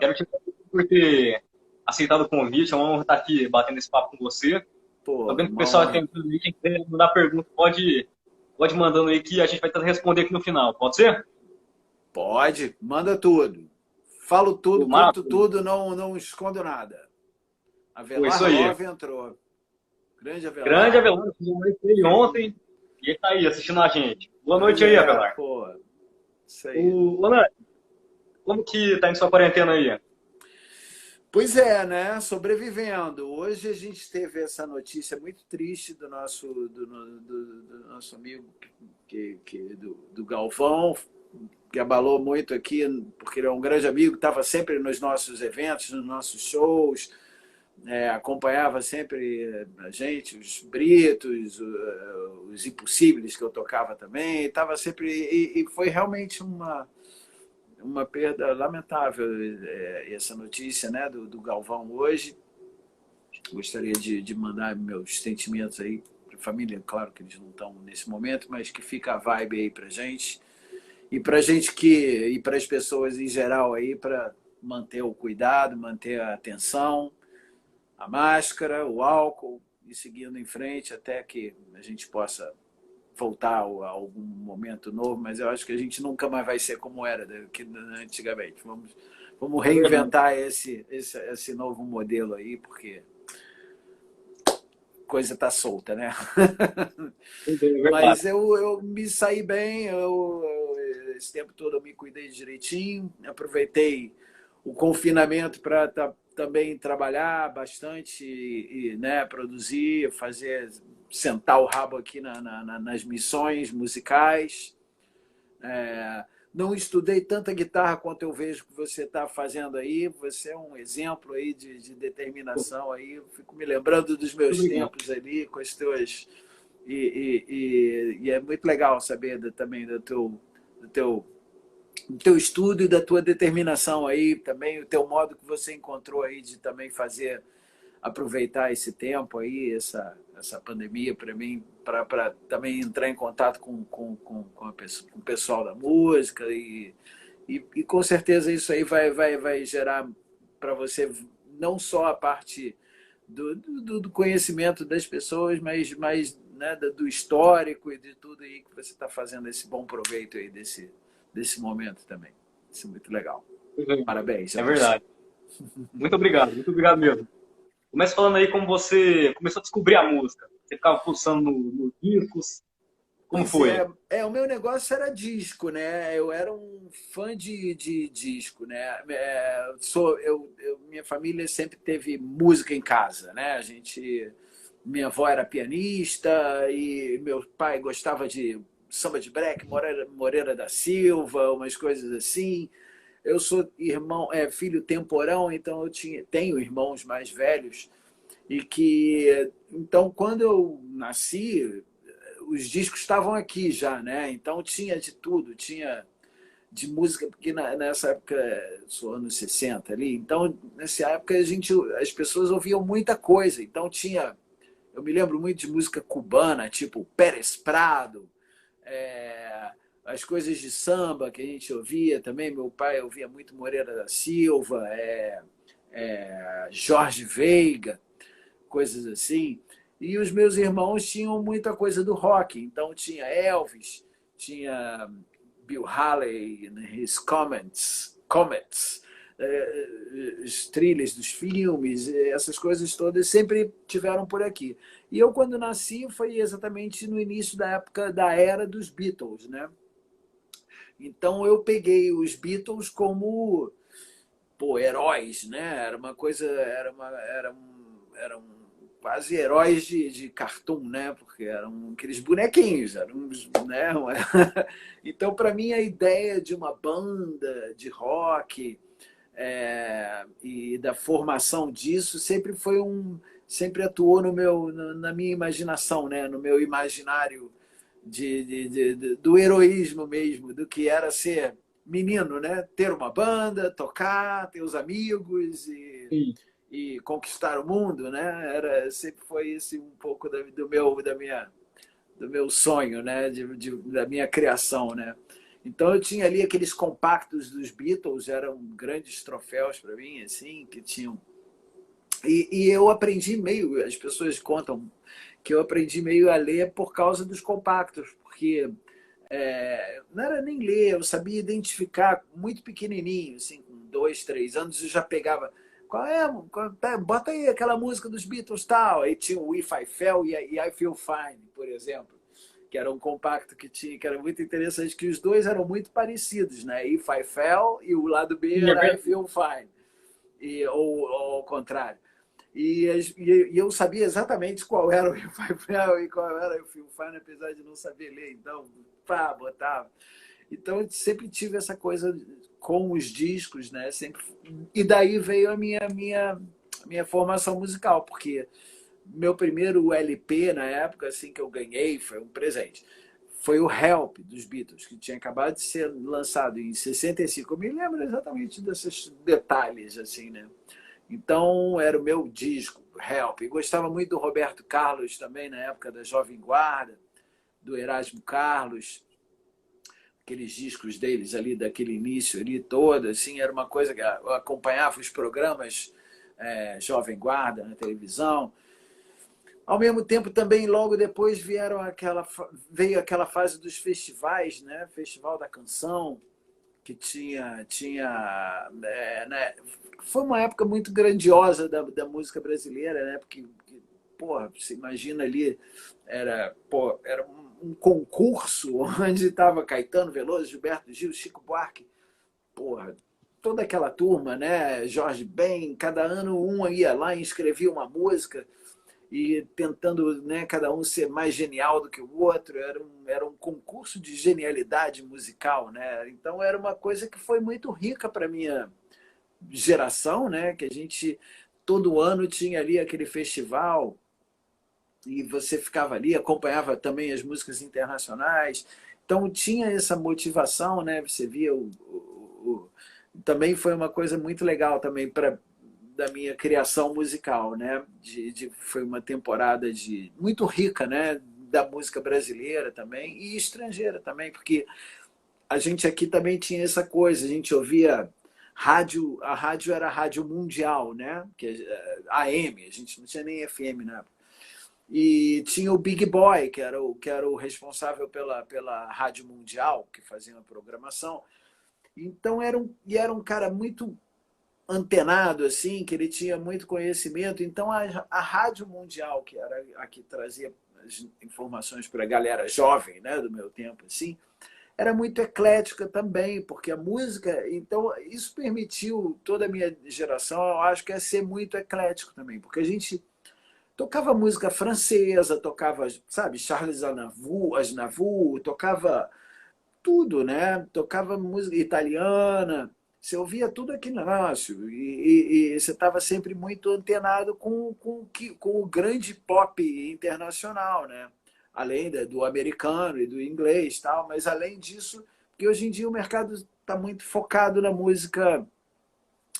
Quero te agradecer por ter aceitado o convite. É uma honra estar aqui batendo esse papo com você. Pô, Sabendo que o uma pessoal honra. tem quem quiser mandar pergunta, pode mandando aí que a gente vai tentar responder aqui no final. Pode ser? Pode, manda tudo. Falo tudo, Pô, conto maravilha. tudo, não escondo nada. Pô, isso Avelar aí. Love entrou. Grande Grande Avelar. Avelar, fiz uma ele ontem e ele tá aí assistindo a gente. Boa Pois noite aí, é, Avelar. pô. Isso aí. Ana, como que tá indo sua quarentena aí? Pois é, né? Sobrevivendo. Hoje a gente teve essa notícia muito triste do nosso amigo do Galvão, que abalou muito aqui, porque ele é um grande amigo, estava sempre nos nossos eventos, nos nossos shows, acompanhava sempre a gente, os Britos, os Impossíveis que eu tocava também, estava sempre. E foi realmente uma perda lamentável essa notícia, né, do Galvão hoje. Gostaria de mandar meus sentimentos aí para a família, claro que eles não estão nesse momento, mas que fica a vibe aí para gente e para gente e para as pessoas em geral aí para manter o cuidado, manter a atenção, a máscara, o álcool e seguindo em frente até que a gente possa voltar a algum momento novo, mas eu acho que a gente nunca mais vai ser como era antigamente. Vamos É verdade. reinventar esse novo modelo aí, porque coisa está solta, né? É verdade. Mas eu me saí bem, esse tempo todo eu me cuidei direitinho, aproveitei o confinamento para também trabalhar bastante né, produzir, sentar o rabo aqui nas missões musicais. É, não estudei tanta guitarra quanto eu vejo que você está fazendo aí. Você é um exemplo aí de Pô, determinação aí. Eu fico me lembrando dos muito meus obrigado. tempos ali com as tuas e é muito legal saber também do teu do teu estudo e da tua determinação aí também o teu modo que você encontrou aí de também fazer aproveitar esse tempo aí, essa pandemia para mim, para também entrar em contato com o pessoal da música e com certeza isso aí vai gerar para você não só a parte do conhecimento das pessoas, mas né, do histórico e de tudo aí que você está fazendo esse bom proveito aí desse momento também. Isso é muito legal. Parabéns a É você. verdade. Muito obrigado mesmo. Comece falando aí como você começou a descobrir a música. Você ficava pulsando nos discos. Como Pois foi? o meu negócio era disco, né? Eu era um fã de disco, né? Minha família sempre teve música em casa, né? Minha avó era pianista e meu pai gostava de samba de break, Moreira da Silva, umas coisas assim. Eu sou filho temporão, então tenho irmãos mais velhos então quando eu nasci os discos estavam aqui já, né? Então tinha de tudo, tinha de música, porque nessa época, sou anos 60 ali, então nessa época as pessoas ouviam muita coisa, então eu me lembro muito de música cubana, tipo Pérez Prado, é, as coisas de samba que a gente ouvia também, meu pai ouvia muito Moreira da Silva, Jorge Veiga, coisas assim. E os meus irmãos tinham muita coisa do rock. Então tinha Elvis, tinha Bill Haley, his Comets, as trilhas dos filmes, essas coisas todas sempre tiveram por aqui. E eu, quando nasci, foi exatamente no início da época da era dos Beatles, né? Então eu peguei os Beatles como heróis, né? Era uma coisa, eram quase heróis de cartoon, né? Porque eram aqueles bonequinhos, né? Então, para mim, a ideia de uma banda de rock e da formação disso sempre atuou na minha imaginação, né? No meu imaginário do heroísmo mesmo, do que era ser menino, né? Ter uma banda, tocar, ter os amigos Sim. e conquistar o mundo, né? Sempre foi esse um pouco do meu sonho, né? Da minha criação, né? Então eu tinha ali aqueles compactos dos Beatles, eram grandes troféus para mim, assim, que tinham. E eu aprendi meio, as pessoas contam que eu aprendi meio a ler por causa dos compactos, porque não era nem ler, eu sabia identificar muito pequenininho, assim, com 2, 3 anos, eu já pegava. Bota aí aquela música dos Beatles tal. Aí tinha o If I Fell e I Feel Fine, por exemplo, que era um compacto que tinha, que era muito interessante, que os dois eram muito parecidos, né? If I Fell e o lado B Sim, é era I verdade. Feel Fine, ou ao contrário. E eu sabia exatamente qual era o If I Fell e qual era o I Feel Fine, apesar de não saber ler, então, pá, botava. Então, eu sempre tive essa coisa com os discos, né? Sempre. E daí veio a minha formação musical, porque meu primeiro LP na época, assim, que eu ganhei, foi um presente. Foi o Help dos Beatles, que tinha acabado de ser lançado em 65. Eu me lembro exatamente desses detalhes, assim, né? Então, era o meu disco, Help. E gostava muito do Roberto Carlos também, na época da Jovem Guarda, do Erasmo Carlos, aqueles discos deles ali, daquele início ali todo, assim, era uma coisa que eu acompanhava os programas Jovem Guarda na televisão. Ao mesmo tempo, também, logo depois, veio aquela fase dos festivais, né? Festival da Canção, que né? Foi uma época muito grandiosa da música brasileira, né? Porque, porra, você imagina ali, era um concurso onde estava Caetano Veloso, Gilberto Gil, Chico Buarque, porra, toda aquela turma, né? Jorge Ben, cada ano um ia lá e escrevia uma música e tentando, né, cada um ser mais genial do que o outro. Era um concurso de genialidade musical, né? Então era uma coisa que foi muito rica para minha geração, né? Que a gente todo ano tinha ali aquele festival e você ficava ali, acompanhava também as músicas internacionais. Então tinha essa motivação, né? Você via também foi uma coisa muito legal também para da minha criação musical, né? Foi uma temporada muito rica, né? Da música brasileira também e estrangeira também, porque a gente aqui também tinha essa coisa, a gente ouvia rádio, a rádio era a rádio mundial, né? Que AM, a gente não tinha nem FM, né? E tinha o Big Boy, que era o responsável pela rádio mundial, que fazia a programação. Então era um cara muito antenado, assim, que ele tinha muito conhecimento. Então a Rádio Mundial, que era a que trazia as informações para a galera jovem, né, do meu tempo, assim, era muito eclética também, porque a música, então isso permitiu toda a minha geração, eu acho que é ser muito eclético também, porque a gente tocava música francesa, tocava, sabe, Charles Aznavour, tocava tudo, né? Tocava música italiana, você ouvia tudo aqui no Inácio, e você estava sempre muito antenado com o grande pop internacional, né? Além do americano e do inglês, tal, mas além disso, porque hoje em dia o mercado está muito focado na música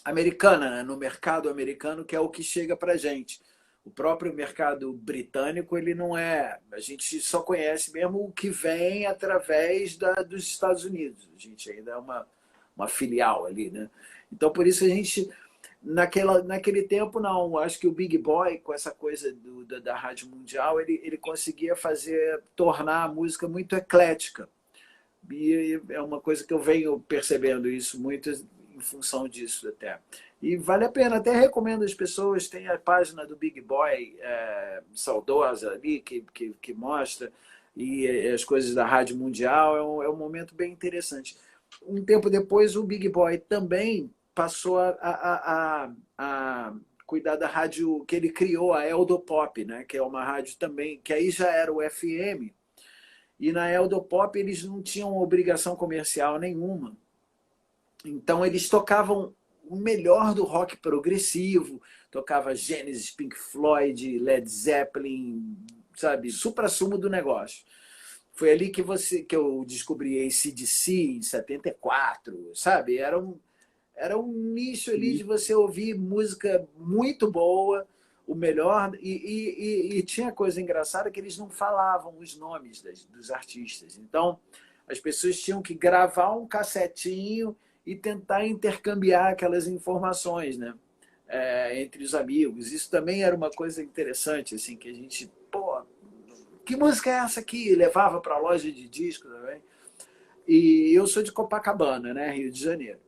americana, né? No mercado americano, que é o que chega para a gente. O próprio mercado britânico, ele não é. A gente só conhece mesmo o que vem através dos Estados Unidos. A gente ainda é uma filial ali, né? Então, por isso a gente. Naquele tempo, não. Acho que o Big Boy, com essa coisa da Rádio Mundial, ele conseguia tornar a música muito eclética. E é uma coisa que eu venho percebendo isso muito em função disso até. E vale a pena, até recomendo às pessoas, tem a página do Big Boy, saudosa ali, que mostra, e as coisas da Rádio Mundial, é um momento bem interessante. Um tempo depois, o Big Boy também passou a cuidar da rádio que ele criou, a Eldopop, né? Que é uma rádio também, que aí já era o FM, e na Eldopop eles não tinham obrigação comercial nenhuma. Então eles tocavam o melhor do rock progressivo, tocava Genesis, Pink Floyd, Led Zeppelin, sabe, suprassumo do negócio. Foi ali que eu descobri AC/DC em 74, sabe? Era um nicho ali de você ouvir música muito boa, o melhor. E tinha coisa engraçada que eles não falavam os nomes dos artistas. Então, as pessoas tinham que gravar um cassetinho e tentar intercambiar aquelas informações, né? Entre os amigos. Isso também era uma coisa interessante, assim, que a gente, pô, que música é essa aqui? Levava para a loja de discos também. E eu sou de Copacabana, né, Rio de Janeiro.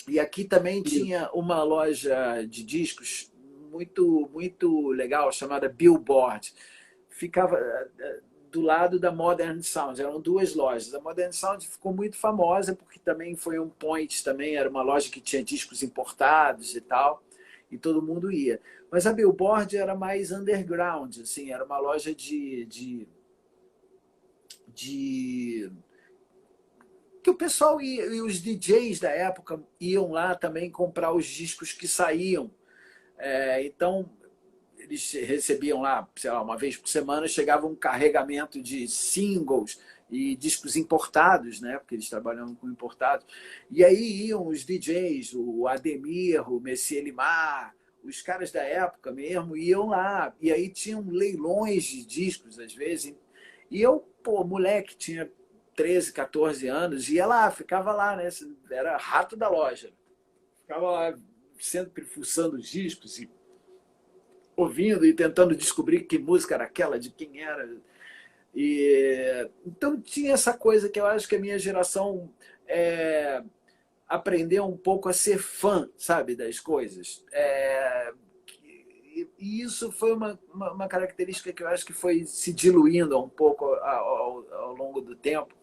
E aqui também tinha uma loja de discos muito legal, chamada Billboard. Ficava do lado da Modern Sound, eram duas lojas. A Modern Sound ficou muito famosa porque também foi um point, também era uma loja que tinha discos importados e tal, e todo mundo ia. Mas a Billboard era mais underground, assim, era uma loja que o pessoal ia, e os DJs da época iam lá também comprar os discos que saíam. Então, eles recebiam lá, sei lá, uma vez por semana, chegava um carregamento de singles e discos importados, né? Porque eles trabalhavam com importados. E aí iam os DJs, o Ademir, o Messier Limar, os caras da época mesmo, iam lá. E aí tinham leilões de discos, às vezes. E eu, pô, moleque, tinha 13, 14 anos, ia lá, ficava lá, né? Era rato da loja. Ficava lá sempre fuçando os discos e ouvindo e tentando descobrir que música era aquela, de quem era. Então tinha essa coisa que eu acho que a minha geração aprendeu um pouco a ser fã, sabe, das coisas. E isso foi uma característica que eu acho que foi se diluindo um pouco ao longo do tempo,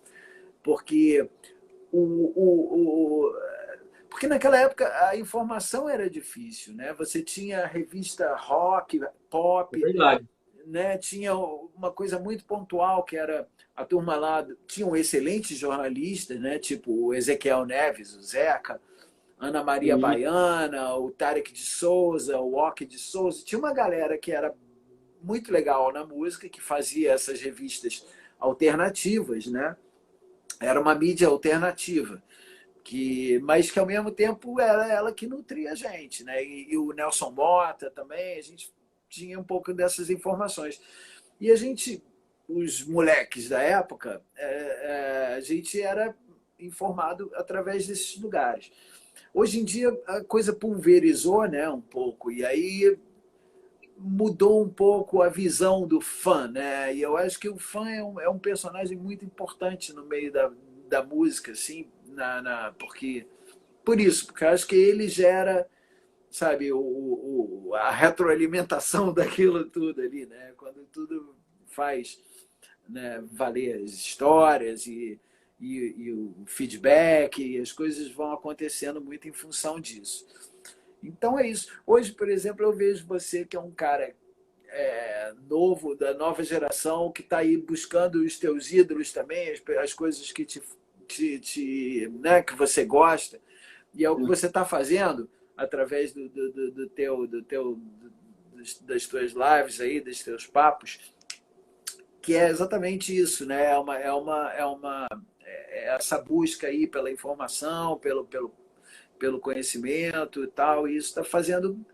porque porque naquela época a informação era difícil, né? Você tinha revista rock, É pop, verdade. né? Tinha uma coisa muito pontual que era a turma lá, tinham excelentes jornalistas, né? Tipo o Ezequiel Neves, o Zeca, Ana Maria Sim. Baiana, o Tarek de Souza, o Ock de Souza. Tinha uma galera que era muito legal na música, que fazia essas revistas alternativas, né? Era uma mídia alternativa, mas que ao mesmo tempo era ela que nutria a gente, né? E o Nelson Mota também, a gente tinha um pouco dessas informações. E a gente, os moleques da época, a gente era informado através desses lugares. Hoje em dia a coisa pulverizou, né, um pouco, e aí mudou um pouco a visão do fã, né? E eu acho que o fã é um personagem muito importante no meio da música, assim, porque por isso, porque eu acho que ele gera, sabe, a retroalimentação daquilo tudo ali, né? Quando tudo faz, né, valer as histórias e o feedback, e as coisas vão acontecendo muito em função disso. Então é isso. Hoje, por exemplo, eu vejo você que é um cara novo, da nova geração, que está aí buscando os teus ídolos também, as coisas que né, que você gosta, e é o que você está fazendo através das tuas lives aí, dos teus papos, que é exatamente isso, né? Essa busca aí pela informação, pelo conhecimento e tal, e isso está fazendo.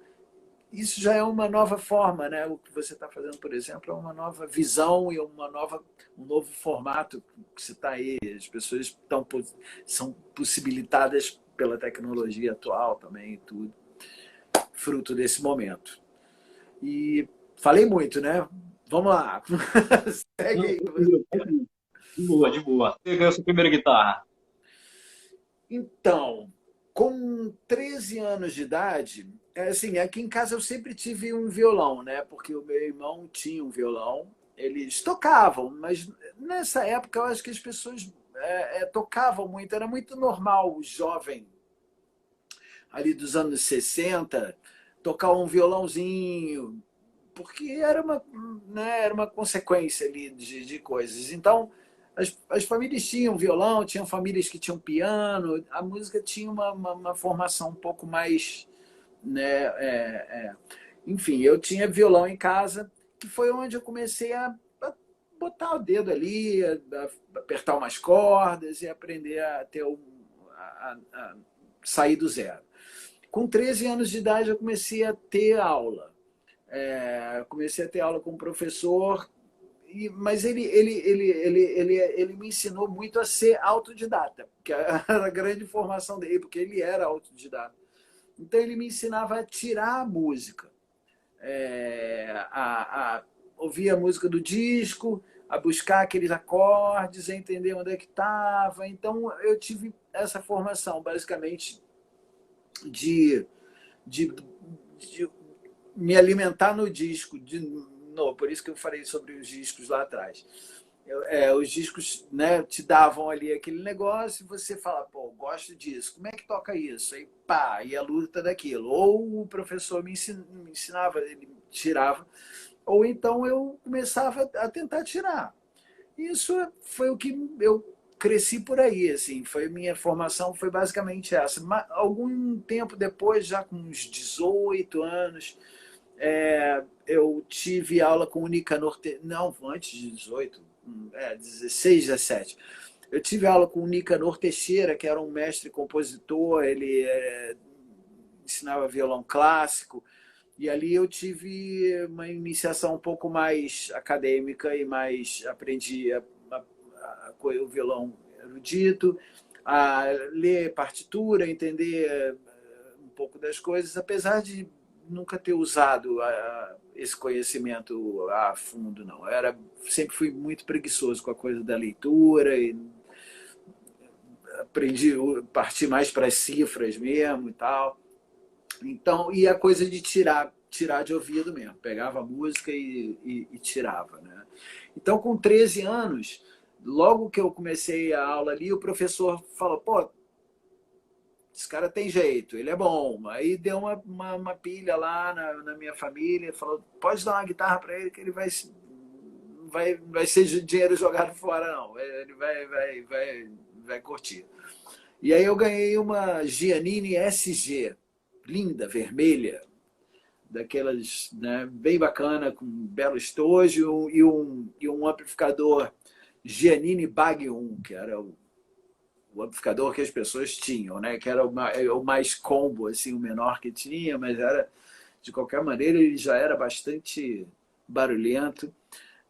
Isso já é uma nova forma, né? O que você está fazendo, por exemplo, é uma nova visão e um novo formato que você está aí. As pessoas são possibilitadas pela tecnologia atual também, e tudo, fruto desse momento. E falei muito, né? Vamos lá. Segue Não, aí. tranquilo, tranquilo. De boa, de boa. Você ganhou sua primeira guitarra? Então, com 13 anos de idade, assim, aqui em casa eu sempre tive um violão, né? Porque o meu irmão tinha um violão, eles tocavam, mas nessa época eu acho que as pessoas tocavam muito, era muito normal o jovem ali dos anos 60 tocar um violãozinho, porque era uma consequência ali de coisas. Então, as famílias tinham violão, tinham famílias que tinham piano, a música tinha uma formação um pouco mais. Né, enfim, eu tinha violão em casa, que foi onde eu comecei a botar o dedo ali, a apertar umas cordas e aprender a ter a sair do zero. Com 13 anos de idade, eu comecei a ter aula. Comecei a ter aula com um professor Mas ele me ensinou muito a ser autodidata, que era a grande formação dele, porque ele era autodidata. Então, ele me ensinava a tirar a música, a ouvir a música do disco, a buscar aqueles acordes, a entender onde é que estava. Então, eu tive essa formação, basicamente, de, de, de me alimentar no disco, por isso que eu falei sobre os discos lá atrás. Os discos, né, te davam ali aquele negócio e você fala, pô, gosto disso, como é que toca isso? Aí pá, e a luta daquilo. Ou o professor me ensinava, ele tirava, ou então eu começava a tentar tirar. Isso foi o que eu cresci por aí, assim, foi minha formação foi basicamente essa. Mas, algum tempo depois, já com uns 18 anos, eu tive aula com o Nicanor, não, antes de 18, 16, 17. Eu tive aula com o Nicanor Teixeira, que era um mestre compositor, ele ensinava violão clássico, e ali eu tive uma iniciação um pouco mais acadêmica e mais aprendi o violão erudito, a ler partitura, entender um pouco das coisas, apesar de nunca ter usado esse conhecimento a fundo, não. Sempre fui muito preguiçoso com a coisa da leitura e aprendi a partir mais para as cifras mesmo e tal. Então, e a coisa de tirar de ouvido mesmo. Pegava a música e tirava, né? Então, com 13 anos, logo que eu comecei a aula ali, o professor falou, pô, esse cara tem jeito, ele é bom. Aí deu uma pilha lá na minha família, falou, pode dar uma guitarra para ele que ele vai ser dinheiro jogado fora, não. Ele vai curtir. E aí eu ganhei uma Giannini SG, linda, vermelha, daquelas, né, bem bacana, com um belo estojo e um amplificador Giannini Bag 1, que era o amplificador que as pessoas tinham, né? Que era o mais combo, assim, o menor que tinha, mas de qualquer maneira, ele já era bastante barulhento,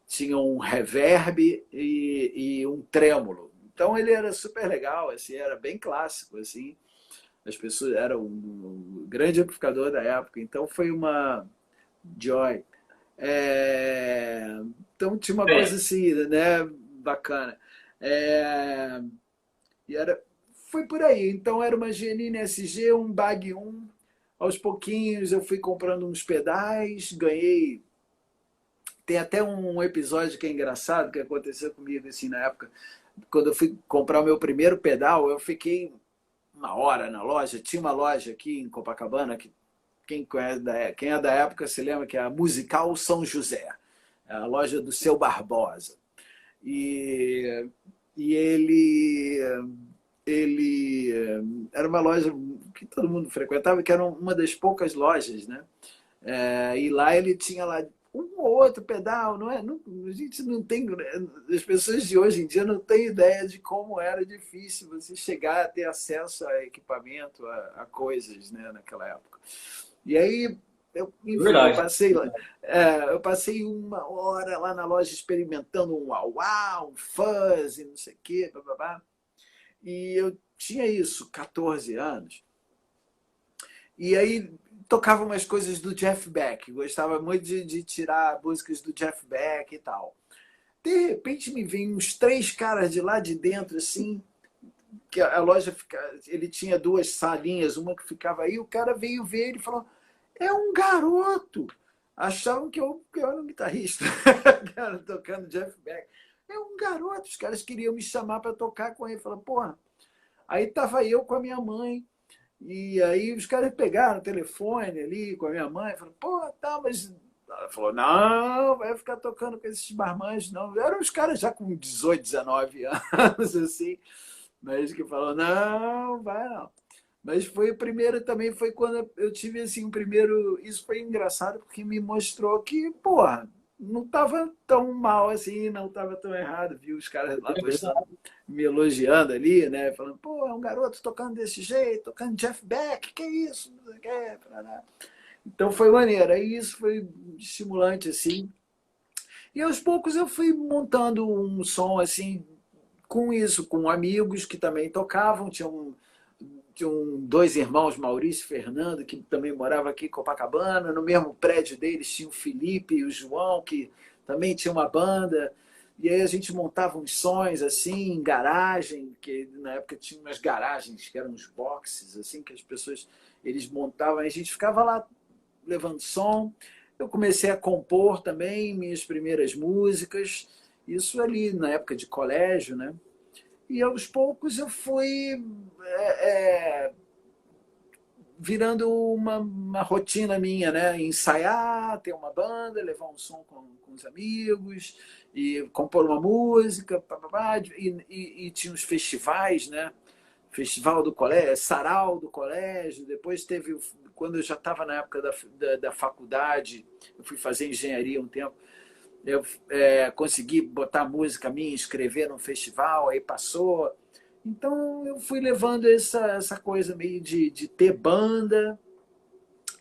tinha um reverb e um trêmulo. Então ele era super legal, assim, era bem clássico, assim. As pessoas era um grande amplificador da época, então foi uma joy. Então tinha uma coisa assim, né, bacana. E foi por aí. Então era uma Giannini SG, um Bag 1. Aos pouquinhos eu fui comprando uns pedais, ganhei. Tem até um episódio que é engraçado que aconteceu comigo assim na época. Quando eu fui comprar o meu primeiro pedal, eu fiquei uma hora na loja. Tinha uma loja aqui em Copacabana que quem é da época se lembra que é a Musical São José, a loja do Seu Barbosa. E ele era uma loja que todo mundo frequentava, que era uma das poucas lojas, né? E lá ele tinha lá um ou outro pedal, não é? Não, a gente não tem, as pessoas de hoje em dia não têm ideia de como era difícil você chegar a ter acesso a equipamento, a coisas, né? Naquela época. E aí enfim, eu passei uma hora lá na loja experimentando um wah-wah, um fuzz, não sei o quê, blá. E eu tinha isso, 14 anos. E aí tocava umas coisas do Jeff Beck. Gostava muito de tirar músicas do Jeff Beck e tal. De repente me vem uns 3 caras de lá de dentro, assim, que a loja ele tinha 2 salinhas, uma que ficava aí, o cara veio ver e falou, é um garoto. Achavam que eu era um guitarrista, cara, tocando Jeff Beck. É um garoto, os caras queriam me chamar para tocar com ele. Falaram, porra. Aí tava eu com a minha mãe, e aí os caras pegaram o telefone ali com a minha mãe, falaram, pô, tá, mas... Ela falou, não, vai ficar tocando com esses marmanjos, não. Eram os caras já com 18, 19 anos, assim, mas que falaram, não, vai não. Mas foi o primeiro, também foi quando eu tive, assim, o primeiro... Isso foi engraçado, porque me mostrou que, porra, não estava tão mal assim, não estava tão errado. Viu os caras lá postando, me elogiando ali, né? Falando, pô, é um garoto tocando desse jeito, tocando Jeff Beck, que isso? Então foi maneiro. Aí isso foi estimulante, assim. E aos poucos eu fui montando um som assim, com isso, com amigos que também tocavam. Tinham dois irmãos, Maurício e Fernando, que também moravam aqui em Copacabana. No mesmo prédio deles tinha o Felipe e o João, que também tinha uma banda. E aí a gente montava uns sons assim, em garagem, que na época tinha umas garagens, que eram uns boxes, assim, que as pessoas eles montavam. Aí a gente ficava lá levando som. Eu comecei a compor também minhas primeiras músicas, isso ali na época de colégio, né? E aos poucos eu fui virando uma rotina minha, né? Ensaiar, ter uma banda, levar um som com os amigos, e compor uma música, e tinha os festivais, né? Festival do colégio, sarau do colégio, depois teve, quando eu já estava na época da faculdade, eu fui fazer engenharia um tempo, eu consegui botar música minha, escrever num festival, aí passou. Então eu fui levando essa coisa meio de ter banda,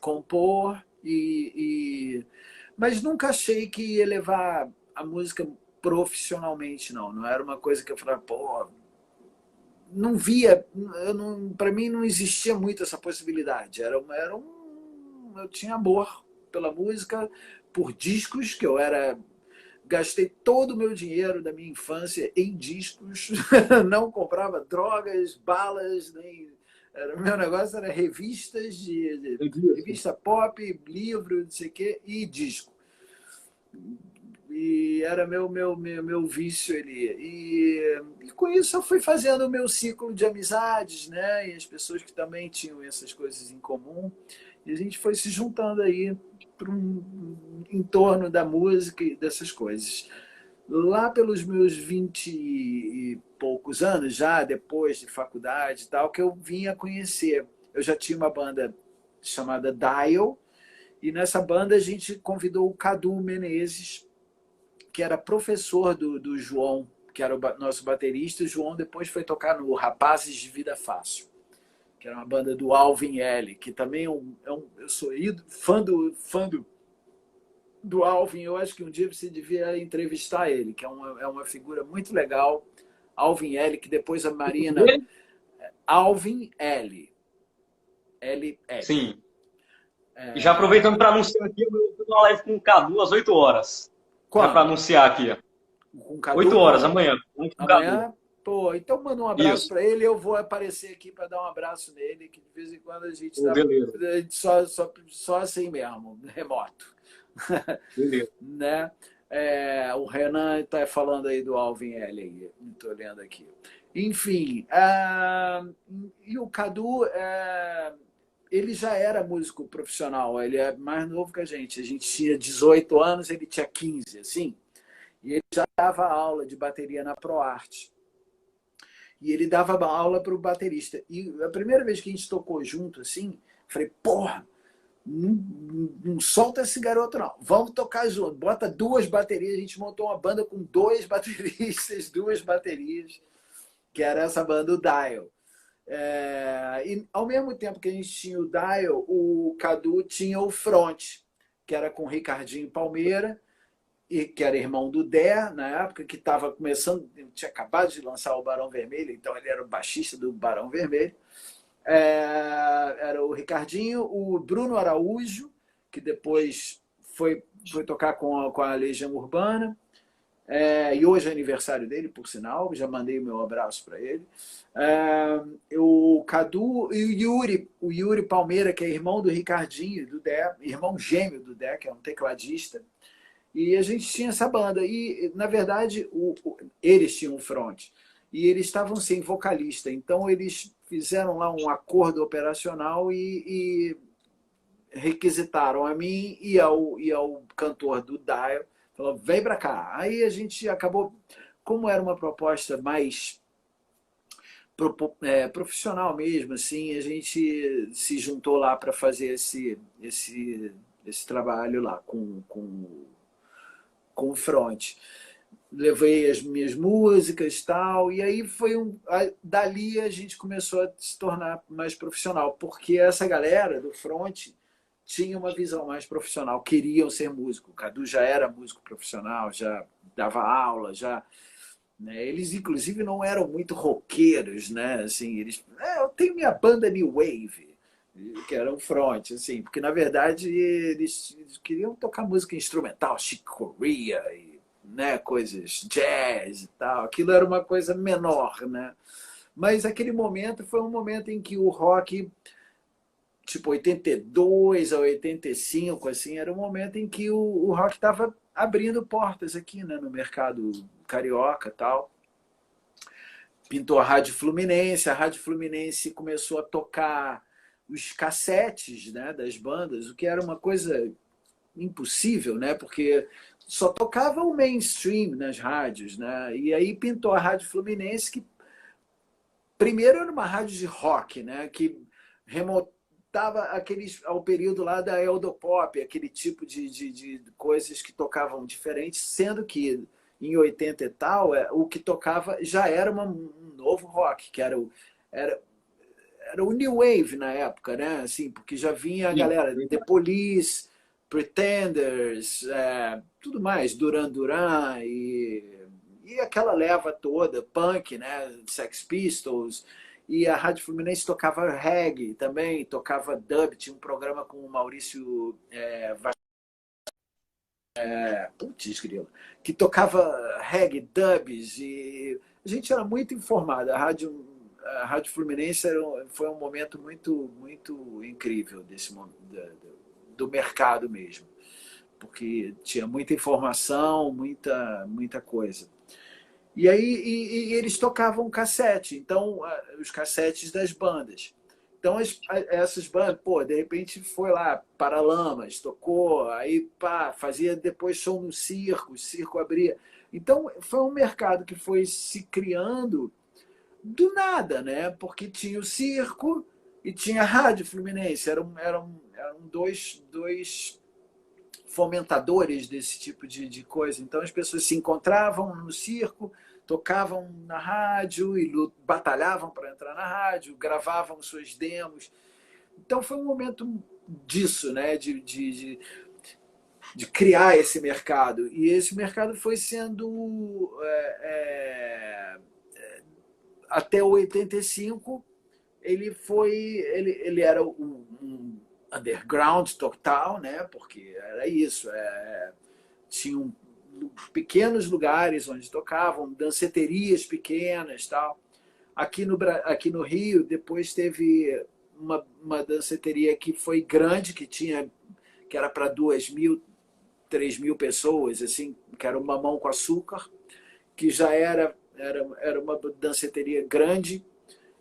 compor, mas nunca achei que ia levar a música profissionalmente, não. Não era uma coisa que eu falava, pô, não via, para mim não existia muito essa possibilidade. Eu tinha amor pela música, por discos, que eu era gastei todo o meu dinheiro da minha infância em discos, não comprava drogas, balas, nem. O meu negócio era revistas, revista pop, livro, não sei o quê, e disco. E era meu vício ali. E com isso eu fui fazendo o meu ciclo de amizades, né? E as pessoas que também tinham essas coisas em comum. E a gente foi se juntando aí em torno da música e dessas coisas. Lá pelos meus 20 e poucos anos, já depois de faculdade e tal, que eu vim a conhecer. Eu já tinha uma banda chamada Dial, e nessa banda a gente convidou o Cadu Menezes, que era professor do João, que era o nosso baterista. O João depois foi tocar no Rapazes de Vida Fácil, que era uma banda do Alvin L, que também eu sou fã do Alvin. Eu acho que um dia você devia entrevistar ele, que é uma figura muito legal. Alvin L, que depois a Marina... Alvin L. L. Sim. E já aproveitando para anunciar aqui, eu vou uma live com o Cadu às 8 horas. Já para Quando? anunciar aqui. Com Cadu? 8 horas, amanhã. Amanhã? Pô, então manda um abraço Isso. para ele. Eu vou aparecer aqui para dar um abraço nele, que de vez em quando a gente Oh, beleza. só assim mesmo, remoto. Beleza. Né? O Renan está falando aí do Alvin L. Estou olhando aqui. Enfim, e o Cadu, ele já era músico profissional. Ele é mais novo que a gente. A gente tinha 18 anos, ele tinha 15, assim. E ele já dava aula de bateria na ProArt. E ele dava aula para o baterista. E a primeira vez que a gente tocou junto, assim, falei, porra, não solta esse garoto, não. Vamos tocar junto. Bota duas baterias. A gente montou uma banda com dois bateristas, duas baterias, que era essa banda, o Dial. E ao mesmo tempo que a gente tinha o Dial, o Cadu tinha o Front, que era com o Ricardinho Palmeira, e que era irmão do Dé, na época, que estava começando, tinha acabado de lançar o Barão Vermelho, então ele era o baixista do Barão Vermelho. Era o Ricardinho, o Bruno Araújo, que depois foi tocar com a Legião Urbana, e hoje é aniversário dele, por sinal, já mandei o meu abraço para ele. O Cadu e o Yuri Palmeira, que é irmão do Ricardinho, do Dé, irmão gêmeo do Dé, que é um tecladista. E a gente tinha essa banda. E, na verdade, eles tinham um front. E eles estavam sem vocalista. Então, eles fizeram lá um acordo operacional e requisitaram a mim e ao cantor do Dial. Falou, vem para cá. Aí a gente acabou... Como era uma proposta mais profissional mesmo, assim, a gente se juntou lá para fazer esse trabalho lá com o front. Levei as minhas músicas e tal, e aí dali a gente começou a se tornar mais profissional, porque essa galera do front tinham uma visão mais profissional, queriam ser músico. O Cadu já era músico profissional, já dava aula, já, né? Eles, inclusive, não eram muito roqueiros, né? Assim, eles, eu tenho minha banda New Wave, que era um front, assim, porque, na verdade, eles queriam tocar música instrumental, Chick Corea, e, né, coisas jazz e tal. Aquilo era uma coisa menor, né? Mas aquele momento foi um momento em que o rock, tipo 82 a 85, assim, era um momento em que o rock estava abrindo portas aqui, né, no mercado carioca e tal. Pintou a Rádio Fluminense começou a tocar os cassetes, né, das bandas, o que era uma coisa impossível, né, porque só tocava o mainstream nas rádios, né, e aí pintou a Rádio Fluminense, que primeiro era uma rádio de rock, né, que remontava ao período lá da Eldopop, aquele tipo de coisas que tocavam diferentes, sendo que em 80 e tal, o que tocava já era um novo rock, que era, era o New Wave na época, né? Assim, porque já vinha a Sim, galera, The verdade. Police, Pretenders, tudo mais, Duran Duran e aquela leva toda, punk, né? Sex Pistols. E a Rádio Fluminense tocava reggae também, tocava dub, tinha um programa com o Maurício putz, grilo, que tocava reggae, dubs, e a gente era muito informado. A Rádio Fluminense foi um momento muito, muito incrível do mercado mesmo, porque tinha muita informação, muita coisa. E aí e eles tocavam cassete, então os cassetes das bandas. Então essas bandas, pô, de repente foi lá, Paralamas, tocou, aí pá, fazia depois show no circo, o circo abria. Então foi um mercado que foi se criando do nada, né? Porque tinha o circo e tinha a Rádio Fluminense, eram dois fomentadores desse tipo de coisa. Então as pessoas se encontravam no circo, tocavam na rádio e batalhavam para entrar na rádio, gravavam suas demos. Então foi um momento disso, né? De criar esse mercado. E esse mercado foi sendo até o 85 ele era um underground total, né? Porque era isso, tinham pequenos lugares onde tocavam, danceterias pequenas, tal. Aqui no Rio, depois teve uma danceteria que foi grande, que era para 2.000, 3.000 pessoas, assim, que era o Mamão com Açúcar, que já era uma danceteria grande,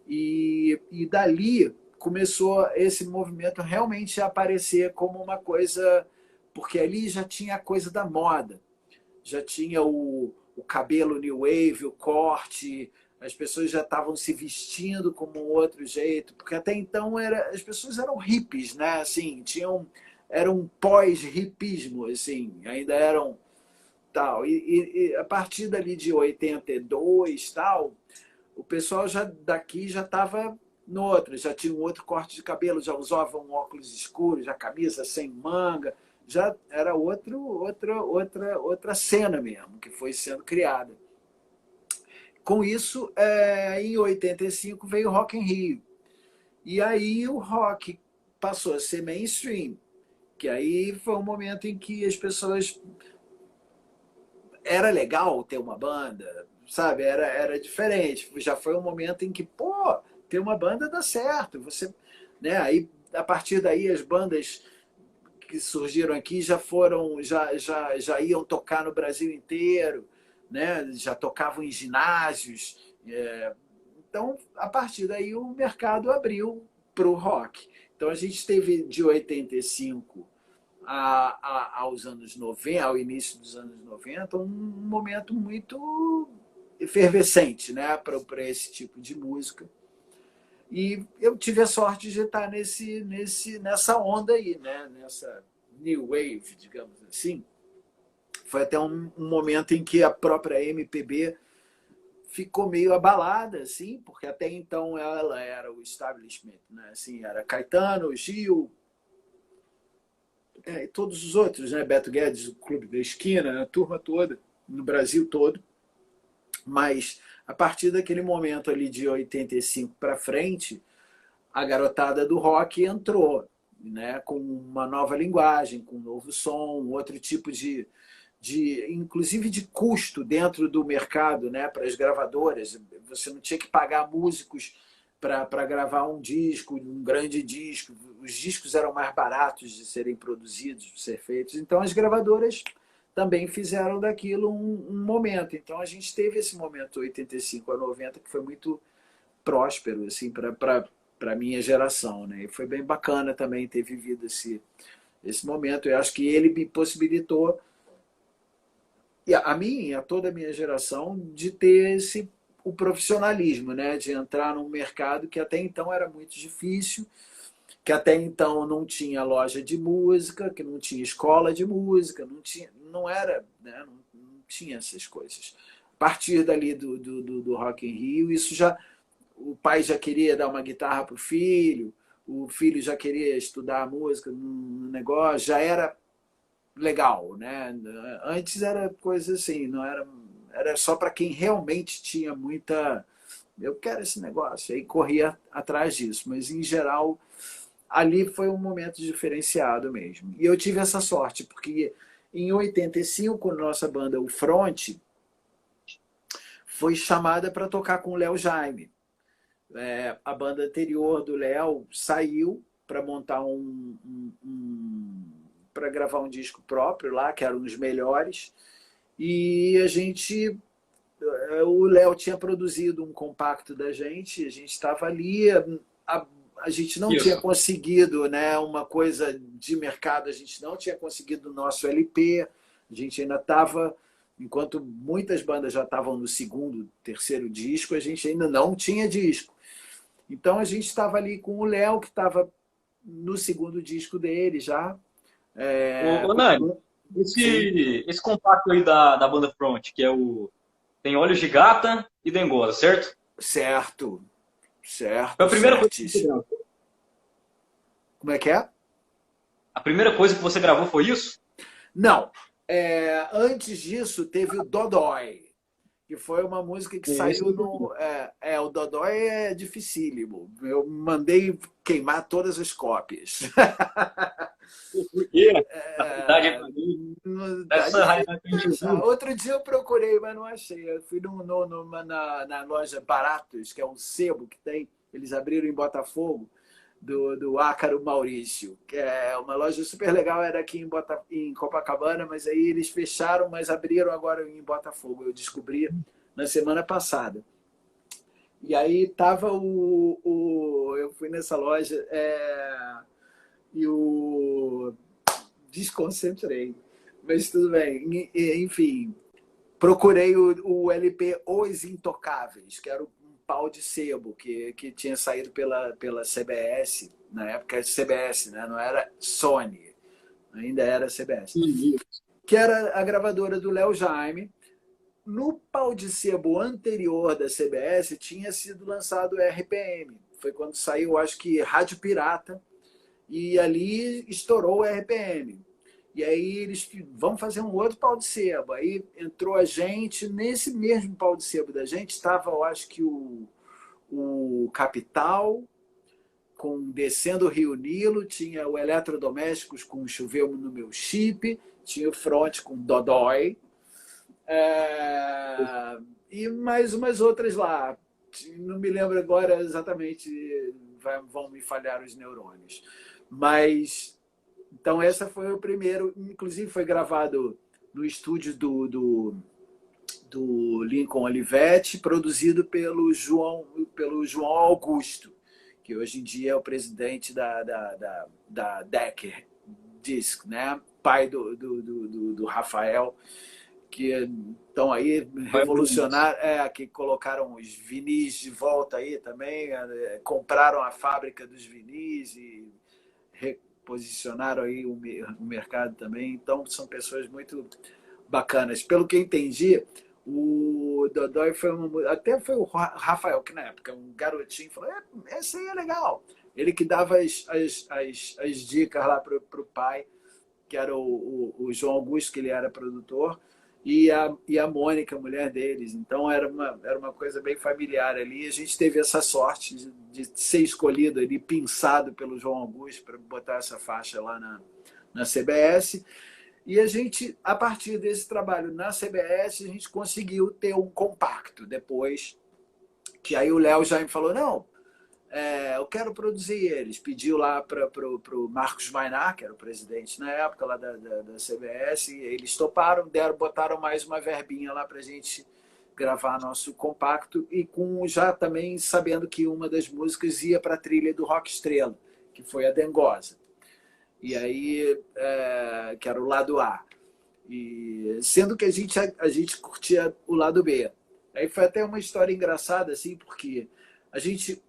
e dali começou esse movimento realmente a aparecer como uma coisa, porque ali já tinha a coisa da moda, já tinha o cabelo new wave, o corte, as pessoas já estavam se vestindo como um outro jeito, porque até então as pessoas eram hippies, né? Assim, era um pós-hipismo, assim, ainda eram tal. E a partir dali de 82, tal, o pessoal já daqui já estava no outro, já tinha um outro corte de cabelo, já usava um óculos escuros, já camisa sem manga, já era outra cena mesmo que foi sendo criada. Com isso, em 85 veio o Rock in Rio. E aí o rock passou a ser mainstream, que aí foi um momento em que as pessoas era legal ter uma banda, sabe? Era diferente. Já foi um momento em que, pô, ter uma banda dá certo. Você, né? Aí a partir daí as bandas que surgiram aqui já iam tocar no Brasil inteiro, né? Já tocavam em ginásios. Então, a partir daí o mercado abriu para o rock. Então a gente teve de 85 aos anos 90, ao início dos anos 90, um momento muito efervescente, né, para esse tipo de música. E eu tive a sorte de estar nessa onda aí, né, nessa new wave, digamos assim. Foi até um momento em que a própria MPB ficou meio abalada, assim, porque até então ela era o establishment, né? Assim, era Caetano, Gil, todos os outros, né? Beto Guedes, o Clube da Esquina, a turma toda, no Brasil todo. Mas a partir daquele momento ali de 85 para frente, a garotada do rock entrou, né? Com uma nova linguagem, com um novo som, um outro tipo inclusive de custo dentro do mercado, né? Para as gravadoras. Você não tinha que pagar músicos para gravar um disco, um grande disco. Os discos eram mais baratos de serem produzidos, de ser feitos. Então, as gravadoras também fizeram daquilo um momento. Então, a gente teve esse momento 85 a 90 que foi muito próspero assim, para a minha geração. Né? E foi bem bacana também ter vivido esse momento. Eu acho que ele me possibilitou, e a mim, a toda a minha geração, de ter o profissionalismo, né? De entrar num mercado que até então era muito difícil, que até então não tinha loja de música, que não tinha escola de música, não era, né? Não tinha essas coisas. A partir dali do Rock in Rio, isso já, o pai já queria dar uma guitarra para o filho já queria estudar música no negócio, já era legal, né? Antes era coisa assim, não era só para quem realmente tinha muita, eu quero esse negócio, aí corria atrás disso, mas em geral ali foi um momento diferenciado mesmo. E eu tive essa sorte, porque em 85, nossa banda, o Front, foi chamada para tocar com o Léo Jaime. A banda anterior do Léo saiu para montar para gravar um disco próprio lá, que era um dos melhores. E o Léo tinha produzido um compacto da gente, a gente estava ali, a gente não tinha conseguido, né, uma coisa de mercado, a gente não tinha conseguido o nosso LP, a gente ainda estava, enquanto muitas bandas já estavam no segundo, terceiro disco, a gente ainda não tinha disco. Então a gente estava ali com o Léo, que estava no segundo disco dele já. Ô, Nani, esse compacto aí da banda Front, que é tem Olhos de Gata e Dengosa, certo? Certo, Foi a primeira coisa que você certíssimo. gravou? Como é que é? A primeira coisa que você gravou foi isso? Não. Antes disso, teve o Dodói, que foi uma música que saiu no. O Dodói é dificílimo. Eu mandei queimar todas as cópias. Por quê? Na verdade, é pra mim. Essa realidade que a gente viu. Outro dia eu procurei, mas não achei. Eu fui na loja Baratos, que é um sebo que tem, eles abriram em Botafogo, do Ácaro Maurício, que é uma loja super legal, era aqui em Copacabana, mas aí eles fecharam, mas abriram agora em Botafogo. Eu descobri na semana passada. E aí tava eu fui nessa loja e desconcentrei. Mas tudo bem. Enfim, procurei o LP Os Intocáveis, que era um pau de sebo que tinha saído pela CBS, na época CBS, né? Não era Sony, ainda era CBS, que era a gravadora do Léo Jaime. No pau de sebo anterior da CBS tinha sido lançado o RPM. Foi quando saiu, acho que Rádio Pirata, e ali estourou o RPM. E aí eles vão fazer um outro pau de sebo. Aí entrou a gente, nesse mesmo pau de sebo da gente, estava, eu acho que o Capital, com Descendo o Rio Nilo, tinha o Eletrodomésticos com Choveu no Meu Chip, tinha o Front com Dodói, e mais umas outras lá. Não me lembro agora exatamente, vão me falhar os neurônios. Mas, então, essa foi o primeiro, inclusive foi gravado no estúdio do Lincoln Olivetti, produzido pelo João Augusto, que hoje em dia é o presidente da Decker Disc, né? Pai do Rafael, que estão aí revolucionaram, que colocaram os vinis de volta aí também, compraram a fábrica dos vinis e reposicionaram aí o mercado também. Então, são pessoas muito bacanas. Pelo que eu entendi, o Dodói até foi o Rafael, que na época, um garotinho, falou: esse aí é legal. Ele que dava as dicas lá para o pai. que era o João Augusto, que ele era produtor, e a Mônica, a mulher deles. Então era uma coisa bem familiar ali. A gente teve essa sorte de ser escolhido ali, pinçado pelo João Augusto para botar essa faixa lá na CBS. E a gente, a partir desse trabalho na CBS, a gente conseguiu ter um compacto depois, que aí o Léo já me falou, não, eu quero produzir eles. Pediu lá para o Marcos Mainar, que era o presidente na época lá da CBS, e eles toparam, botaram mais uma verbinha lá para a gente gravar nosso compacto, e já também sabendo que uma das músicas ia para a trilha do Rock Estrela, que foi a Dengosa. E aí, que era o lado A. E, sendo que a gente curtia o lado B. Aí foi até uma história engraçada, assim, porque a gente...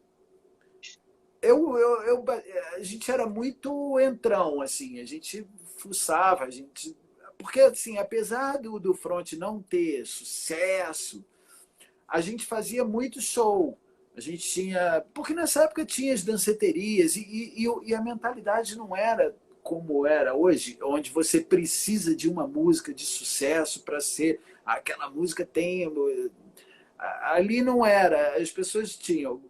a gente era muito entrão, assim, a gente fuçava, porque, assim, apesar do Front não ter sucesso, a gente fazia muito show. A gente tinha... Porque nessa época tinha as danceterias e a mentalidade não era como era hoje, onde você precisa de uma música de sucesso para ser... Aquela música tem... Ali não era. As pessoas tinham...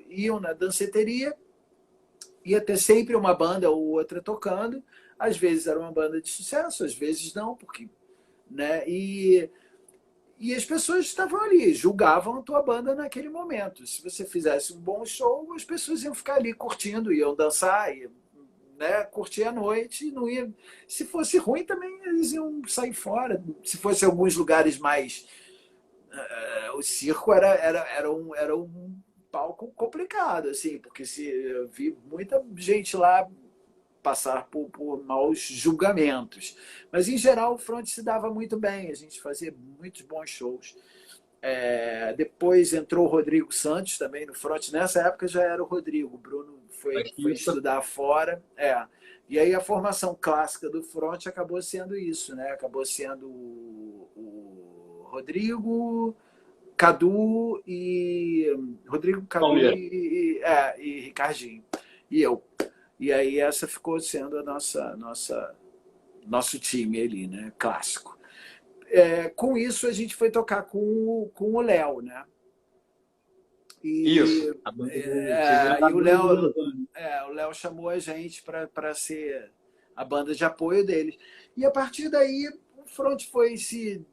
iam na danceteria, ia ter sempre uma banda ou outra tocando. Às vezes era uma banda de sucesso, às vezes não, porque... Né? E as pessoas estavam ali, julgavam a tua banda naquele momento. Se você fizesse um bom show, as pessoas iam ficar ali curtindo, iam dançar, iam, né, curtir a noite. Não ia... Se fosse ruim, também eles iam sair fora. Se fosse alguns lugares mais... o circo era um palco complicado, assim, porque eu vi muita gente lá passar por maus julgamentos. Mas, em geral, o Front se dava muito bem, a gente fazia muitos bons shows. Depois entrou o Rodrigo Santos também no Front. Nessa época já era o Rodrigo, o Bruno foi estudar fora. E aí a formação clássica do Front acabou sendo isso, né? Acabou sendo o Rodrigo, Cadu e Ricardinho. E eu. E aí essa ficou sendo a nosso time ali, né? Clássico. Com isso a gente foi tocar com o Léo, né? Isso. E o Léo chamou a gente para ser a banda de apoio deles. E a partir daí o Front foi se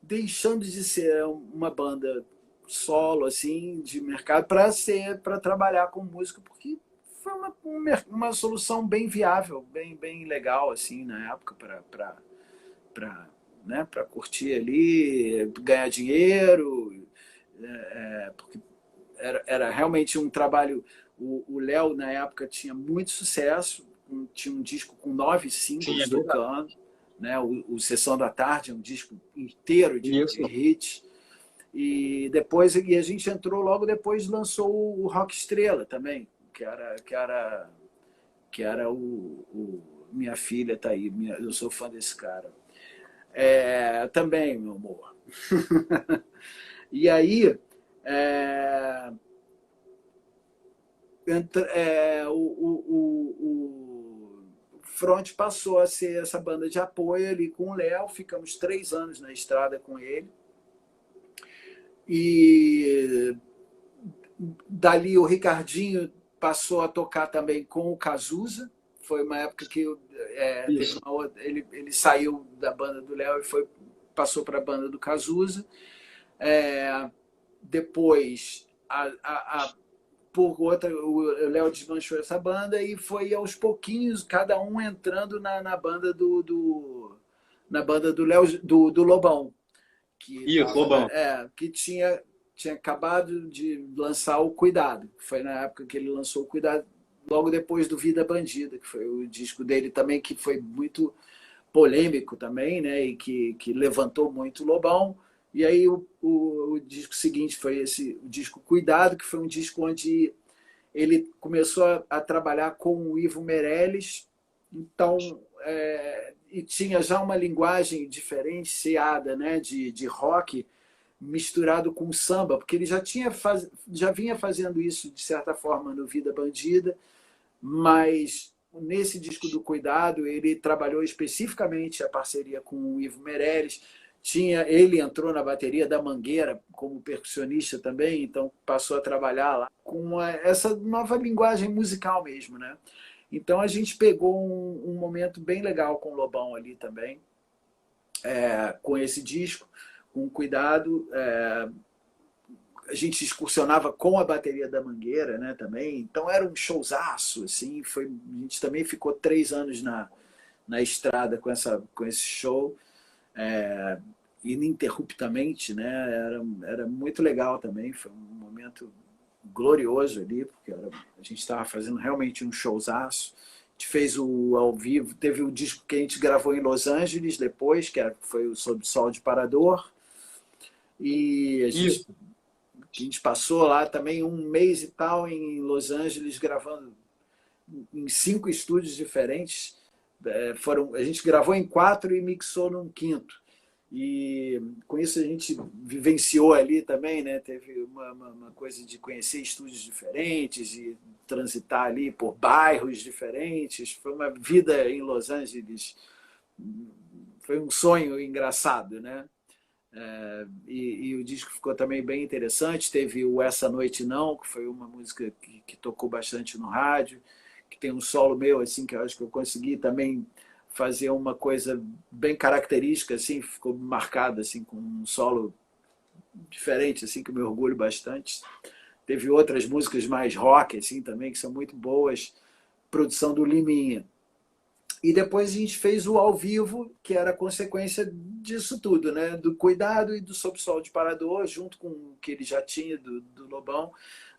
deixando de ser uma banda solo, assim, de mercado, para trabalhar com música, porque foi uma solução bem viável, bem legal, assim, na época, para curtir ali, ganhar dinheiro, porque era realmente um trabalho. O Léo, na época, tinha muito sucesso, tinha um disco com 9 singles tocando, né? O Sessão da Tarde, um disco inteiro de hits. E depois a gente entrou logo depois, lançou o Rock Estrela também, que era minha filha tá aí, eu sou fã desse cara. Também, meu amor. E aí o Front passou a ser essa banda de apoio ali com o Léo. Ficamos 3 anos na estrada com ele. E dali o Ricardinho passou a tocar também com o Cazuza. Foi uma época que ele saiu da banda do Léo e passou para a banda do Cazuza. Depois, por outra, o Léo desmanchou essa banda e foi aos pouquinhos, cada um entrando na banda do Léo, do Lobão. Lobão. Que tinha acabado de lançar o Cuidado. Foi na época que ele lançou o Cuidado, logo depois do Vida Bandida, que foi o disco dele também, que foi muito polêmico também, né? E que levantou muito o Lobão. E aí o disco seguinte foi o disco Cuidado, que foi um disco onde ele começou a trabalhar com o Ivo Meirelles. Então, e tinha já uma linguagem diferenciada, né, de rock misturado com samba, porque ele já vinha fazendo isso, de certa forma, no Vida Bandida, mas nesse disco do Cuidado, ele trabalhou especificamente a parceria com o Ivo Meirelles. Ele entrou na bateria da Mangueira como percussionista também, então passou a trabalhar lá com essa nova linguagem musical mesmo, né? Então a gente pegou um momento bem legal com o Lobão ali também, com esse disco, com Cuidado. A gente excursionava com a bateria da Mangueira, né, também. Então era um showzaço, assim. A gente também ficou 3 anos na estrada com esse show, ininterruptamente, né? Era muito legal também. Foi um momento glorioso ali, porque a gente estava fazendo realmente um showzaço. A gente fez o ao vivo, teve o disco que a gente gravou em Los Angeles depois, foi o Sob o Sol de Parador. E Isso. a gente passou lá também 1 mês e tal em Los Angeles, gravando em 5 estúdios diferentes. A gente gravou em 4 e mixou num 5º. E com isso a gente vivenciou ali também, né? Teve uma coisa de conhecer estúdios diferentes e transitar ali por bairros diferentes. Foi uma vida em Los Angeles, foi um sonho engraçado, né? E o disco ficou também bem interessante. Teve o Essa Noite Não, que foi uma música que tocou bastante no rádio, que tem um solo meu, assim, que eu acho que eu consegui também fazer uma coisa bem característica, assim, ficou marcado assim, com um solo diferente, assim, que eu me orgulho bastante. Teve outras músicas mais rock, assim, também, que são muito boas, produção do Liminha. E depois a gente fez o ao vivo, que era consequência disso tudo, né? Do Cuidado e do Sob o Sol de Parador, junto com o que ele já tinha do Lobão,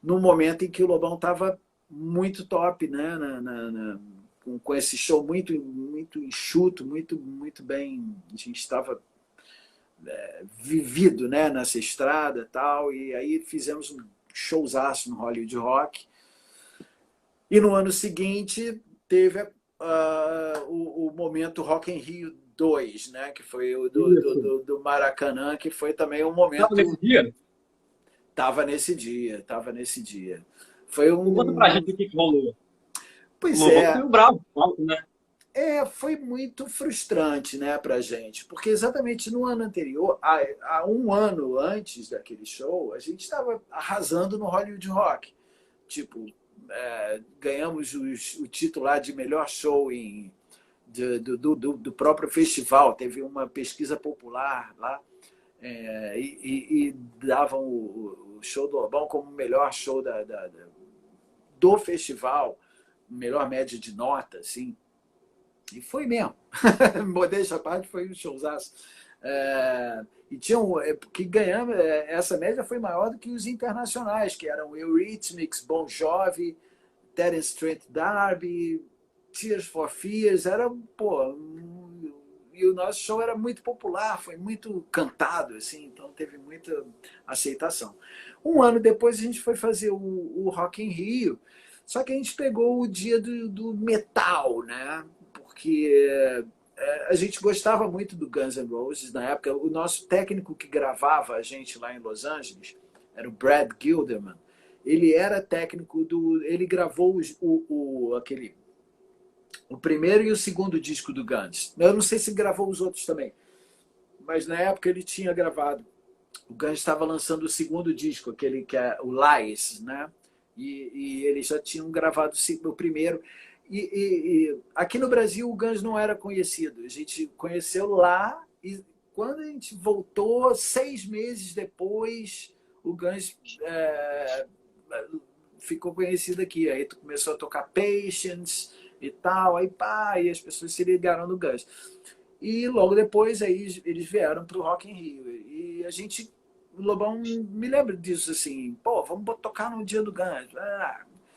no momento em que o Lobão estava muito top, né? Com esse show muito, muito enxuto, muito bem. A gente estava vivido, né? Nessa estrada e tal. E aí fizemos um showzaço no Hollywood Rock. E no ano seguinte teve o momento Rock in Rio 2, né? Que foi o do Maracanã, que foi também um momento... Estava nesse dia? Estava nesse dia. Foi Conta pra gente o que rolou. O Pois Lobão é, foi bravo, né? foi muito frustrante, né, pra gente, porque exatamente no ano anterior, há 1 ano antes daquele show, a gente estava arrasando no Hollywood Rock. Tipo, ganhamos o título lá de melhor show do próprio festival. Teve uma pesquisa popular lá, e davam o show do Lobão como o melhor show do festival, melhor média de nota, assim. E foi mesmo. Modéstia à parte, foi um showzaço. E tinha que ganhamos, essa média foi maior do que os internacionais, que eram Eurythmics, Bon Jovi, Terence Trent D'Arby, Tears for Fears. E o nosso show era muito popular, foi muito cantado, assim, então teve muita aceitação. 1 ano depois a gente foi fazer o Rock in Rio, só que a gente pegou o dia do metal, né? Porque a gente gostava muito do Guns N' Roses na época. O nosso técnico que gravava a gente lá em Los Angeles era o Brad Gilderman. Ele era técnico ele gravou o primeiro e o segundo disco do Guns. Eu não sei se gravou os outros também, mas na época ele tinha gravado. O Guns estava lançando o segundo disco, aquele que é o Lies, né? E eles já tinham gravado o primeiro. E aqui no Brasil o Guns não era conhecido. A gente conheceu lá e quando a gente voltou, 6 meses depois, o Guns ficou conhecido aqui. Aí começou a tocar Patience e tal, aí pá, e as pessoas se ligaram no Guns. E logo depois aí eles vieram para o Rock in Rio. E o Lobão me lembra disso, assim, pô, vamos tocar no dia do Guns.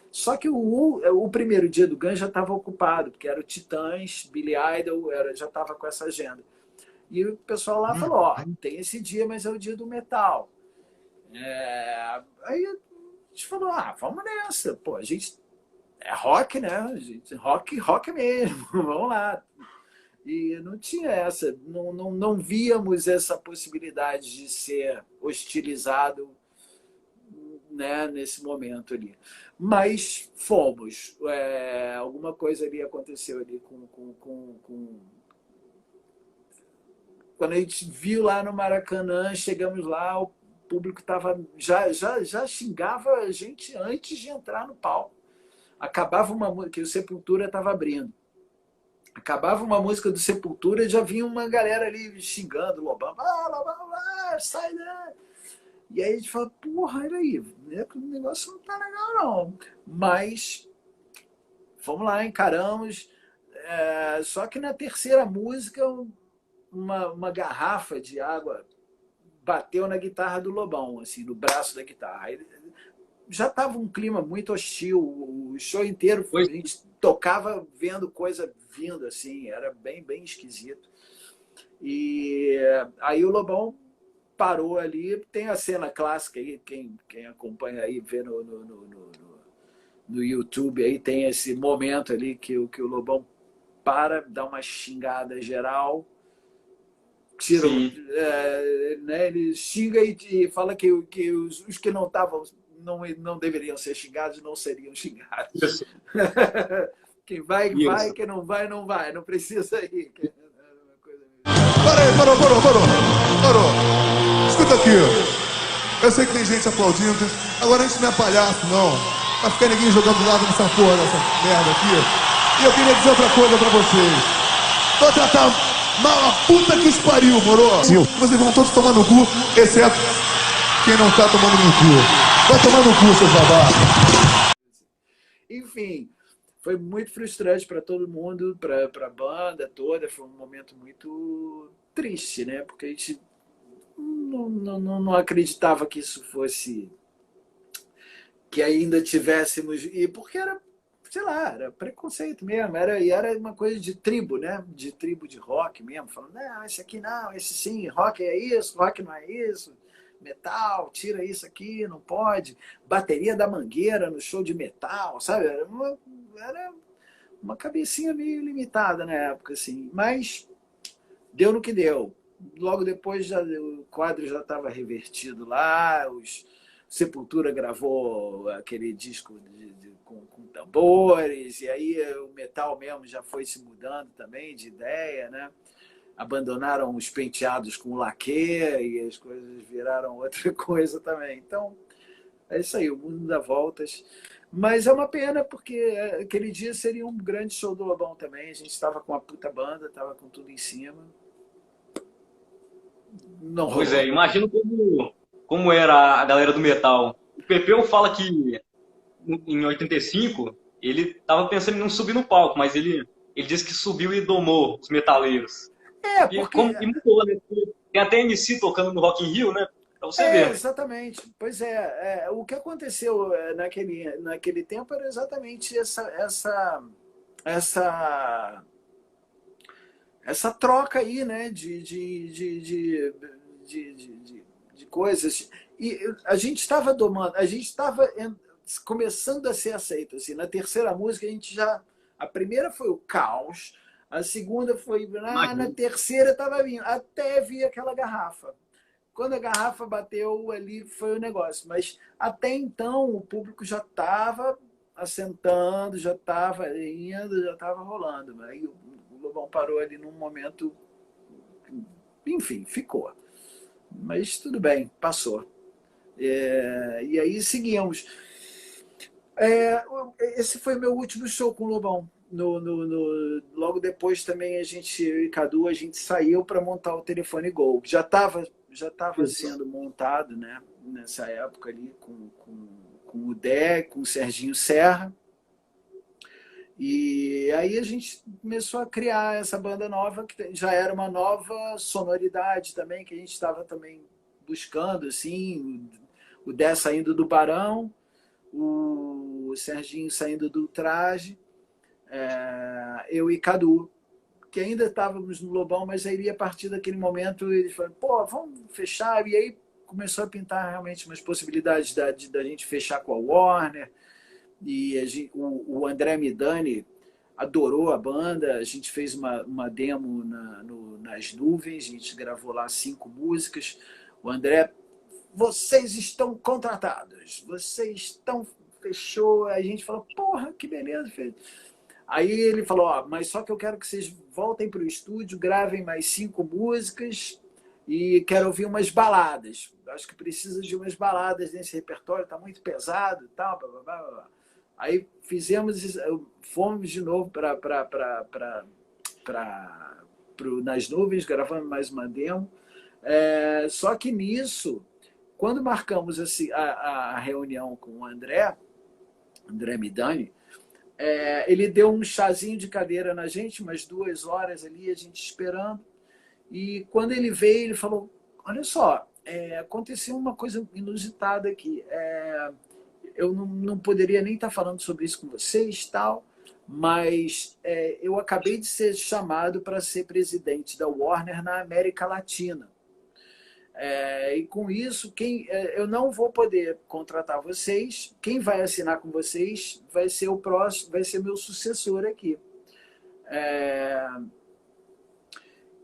Só que o primeiro dia do Guns já estava ocupado, porque era o Titãs, Billy Idol, já estava com essa agenda. E o pessoal lá falou, tem esse dia, mas é o dia do metal. Aí a gente falou, vamos nessa. Pô, a gente é rock, né? Rock mesmo, vamos lá. E não tinha essa, não víamos essa possibilidade de ser hostilizado né, nesse momento ali. Mas fomos. Alguma coisa ali aconteceu ali quando a gente viu lá no Maracanã, chegamos lá, o público tava, já xingava a gente antes de entrar no palco. Acabava uma música, que o Sepultura estava abrindo. Acabava uma música do Sepultura e já vinha uma galera ali xingando o Lobão. Lobão, sai daí. E aí a gente fala, porra, olha aí, o negócio não tá legal não. Mas, vamos lá, encaramos. Só que na terceira música, uma garrafa de água bateu na guitarra do Lobão, assim, no braço da guitarra. Já estava um clima muito hostil, o show inteiro a gente tocava vendo coisa vindo, assim, era bem, bem esquisito. E aí o Lobão parou ali, tem a cena clássica aí, quem acompanha aí, vê no YouTube, aí tem esse momento ali que o Lobão para, dá uma xingada geral, tira, né, ele xinga e fala que os que não estavam não deveriam ser xingados, não seriam xingados. Quem vai, vai, quem não vai, não vai. Não precisa ir. Parou. Escuta aqui. Eu sei que tem gente aplaudindo. Agora a gente não é palhaço, não. Vai ficar ninguém jogando lado nessa porra, dessa merda aqui. E eu queria dizer outra coisa pra vocês. Vou tratar mal a puta que os pariu, moro? Sim. Vocês vão todos tomar no cu, exceto quem não tá tomando no cu. Vai tomar no cu, seus babacas. Enfim, foi muito frustrante para todo mundo, para a banda toda. Foi um momento muito triste, né? Porque a gente não acreditava que isso fosse... que ainda tivéssemos... E porque era, sei lá, era preconceito mesmo. Era uma coisa de tribo, né? De tribo de rock mesmo. Falando, não, esse aqui não, esse sim, rock é isso, rock não é isso. Metal, tira isso aqui, não pode. Bateria da Mangueira no show de metal, sabe? Era uma cabecinha meio limitada na época, assim. Mas deu no que deu. Logo depois o quadro já estava revertido lá, Sepultura gravou aquele disco com tambores, e aí o metal mesmo já foi se mudando também de ideia, né? Abandonaram os penteados com laque e as coisas viraram outra coisa também. Então, é isso aí, o mundo dá voltas. Mas é uma pena, porque aquele dia seria um grande show do Lobão também. A gente estava com uma puta banda, estava com tudo em cima. Não rolou. Pois é, imagino como era a galera do metal. O Pepeu fala que em 85 ele estava pensando em não subir no palco, mas ele disse que subiu e domou os metaleiros. Porque... E mudou, né? Tem até MC tocando no Rock in Rio, né? Pra você ver. Exatamente. Pois o que aconteceu naquele tempo era exatamente essa troca aí, né? De coisas. E a gente estava começando a ser aceito. Assim, na terceira música, a primeira foi o caos. A segunda foi... na terceira estava vindo. Até vi aquela garrafa. Quando a garrafa bateu ali, foi o negócio. Mas até então, o público já estava assentando, já estava indo, já estava rolando. Aí o Lobão parou ali num momento... Enfim, ficou. Mas tudo bem, passou. E aí seguimos. Esse foi meu último show com o Lobão. Logo depois também eu e Cadu, a gente saiu para montar o Telefone Gol. Já estava sendo montado, né, nessa época ali com o Dé, com o Serginho Serra. E aí a gente começou a criar essa banda nova, que já era uma nova sonoridade também, que a gente estava também buscando, assim, o Dé saindo do Barão, o Serginho saindo do Traje, eu e Cadu, que ainda estávamos no Lobão, mas aí a partir daquele momento eles falaram, pô, vamos fechar, e aí começou a pintar realmente umas possibilidades da gente fechar com a Warner, e o André Midani adorou a banda, a gente fez uma demo nas nuvens, a gente gravou lá 5 músicas, o André vocês estão contratados, vocês estão... Fechou, a gente falou, porra, que beleza. Aí ele falou, ó, mas só que eu quero que vocês voltem para o estúdio, gravem mais 5 músicas e quero ouvir umas baladas. Acho que precisa de umas baladas nesse repertório, está muito pesado e tal. Blá, blá, blá, blá. Aí fomos de novo nas nuvens, gravando mais uma demo. Só que nisso, quando marcamos assim, a reunião com o André Midani, ele deu um chazinho de cadeira na gente, umas 2 horas ali, a gente esperando. E quando ele veio, ele falou, olha só, aconteceu uma coisa inusitada aqui. Eu não poderia nem estar falando sobre isso com vocês, tal, mas eu acabei de ser chamado para ser presidente da Warner na América Latina. E com isso, eu não vou poder contratar vocês. Quem vai assinar com vocês vai ser o próximo, vai ser meu sucessor aqui.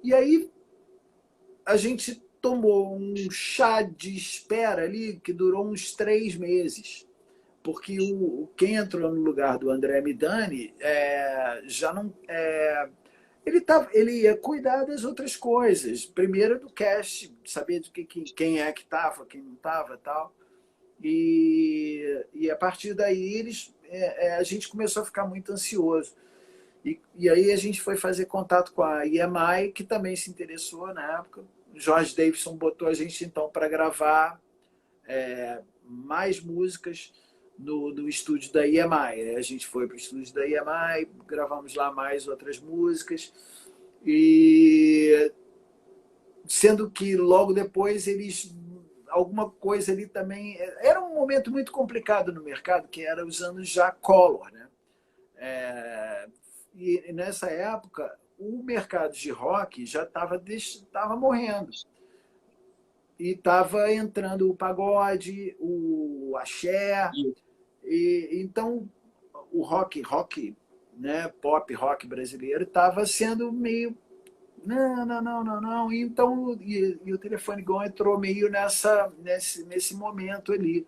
E aí a gente tomou um chá de espera ali que durou uns 3 meses, porque quem entrou no lugar do André Midani já não... Ele ia cuidar das outras coisas. Primeiro do cast, saber quem é que estava, quem não estava e tal. E a partir daí a gente começou a ficar muito ansioso. E aí a gente foi fazer contato com a EMI, que também se interessou na época. O George Davidson botou a gente então para gravar mais músicas no estúdio da EMI. A gente foi para o estúdio da EMI, gravamos lá mais outras músicas, e sendo que logo depois alguma coisa ali também... Era um momento muito complicado no mercado, que era os anos já Collor, né? E nessa época, o mercado de rock já estava morrendo. E estava entrando o pagode, o axé. Então, o rock, né, pop rock brasileiro estava sendo meio... Não. Então, o Telefone Go entrou meio nesse momento ali,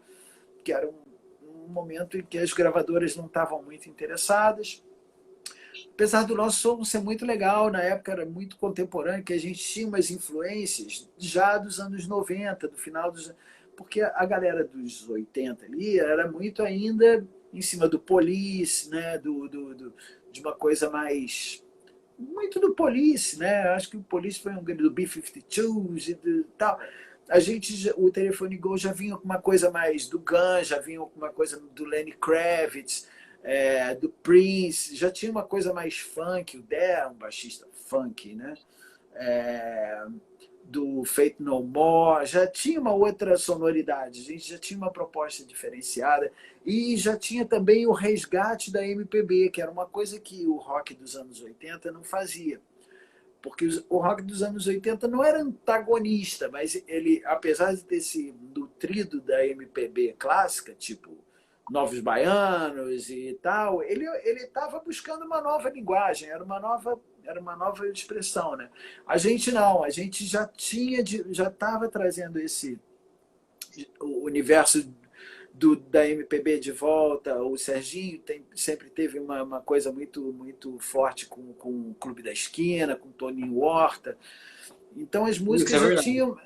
que era um momento em que as gravadoras não estavam muito interessadas. Apesar do nosso som ser muito legal, na época era muito contemporâneo, que a gente tinha umas influências já dos anos 90, do final dos... Porque a galera dos 80 ali era muito ainda em cima do Police, né? De uma coisa mais... Muito do Police, né? Acho que o Police foi do B-52s e tal. O Telefone Go já vinha com uma coisa mais do Guns, já vinha com uma coisa do Lenny Kravitz, do Prince, já tinha uma coisa mais funk, o Dare, um baixista funk, né? Do Faith No More, já tinha uma outra sonoridade, a gente já tinha uma proposta diferenciada, e já tinha também o resgate da MPB, que era uma coisa que o rock dos anos 80 não fazia. Porque o rock dos anos 80 não era antagonista, mas ele, apesar de ter sido nutrido da MPB clássica, tipo Novos Baianos e tal, ele estava buscando uma nova linguagem, era uma nova expressão, né? A gente não, a gente já estava trazendo o universo da MPB de volta. O Serginho sempre teve uma coisa muito, muito forte com o Clube da Esquina, com o Toninho Horta. Então as músicas já tinham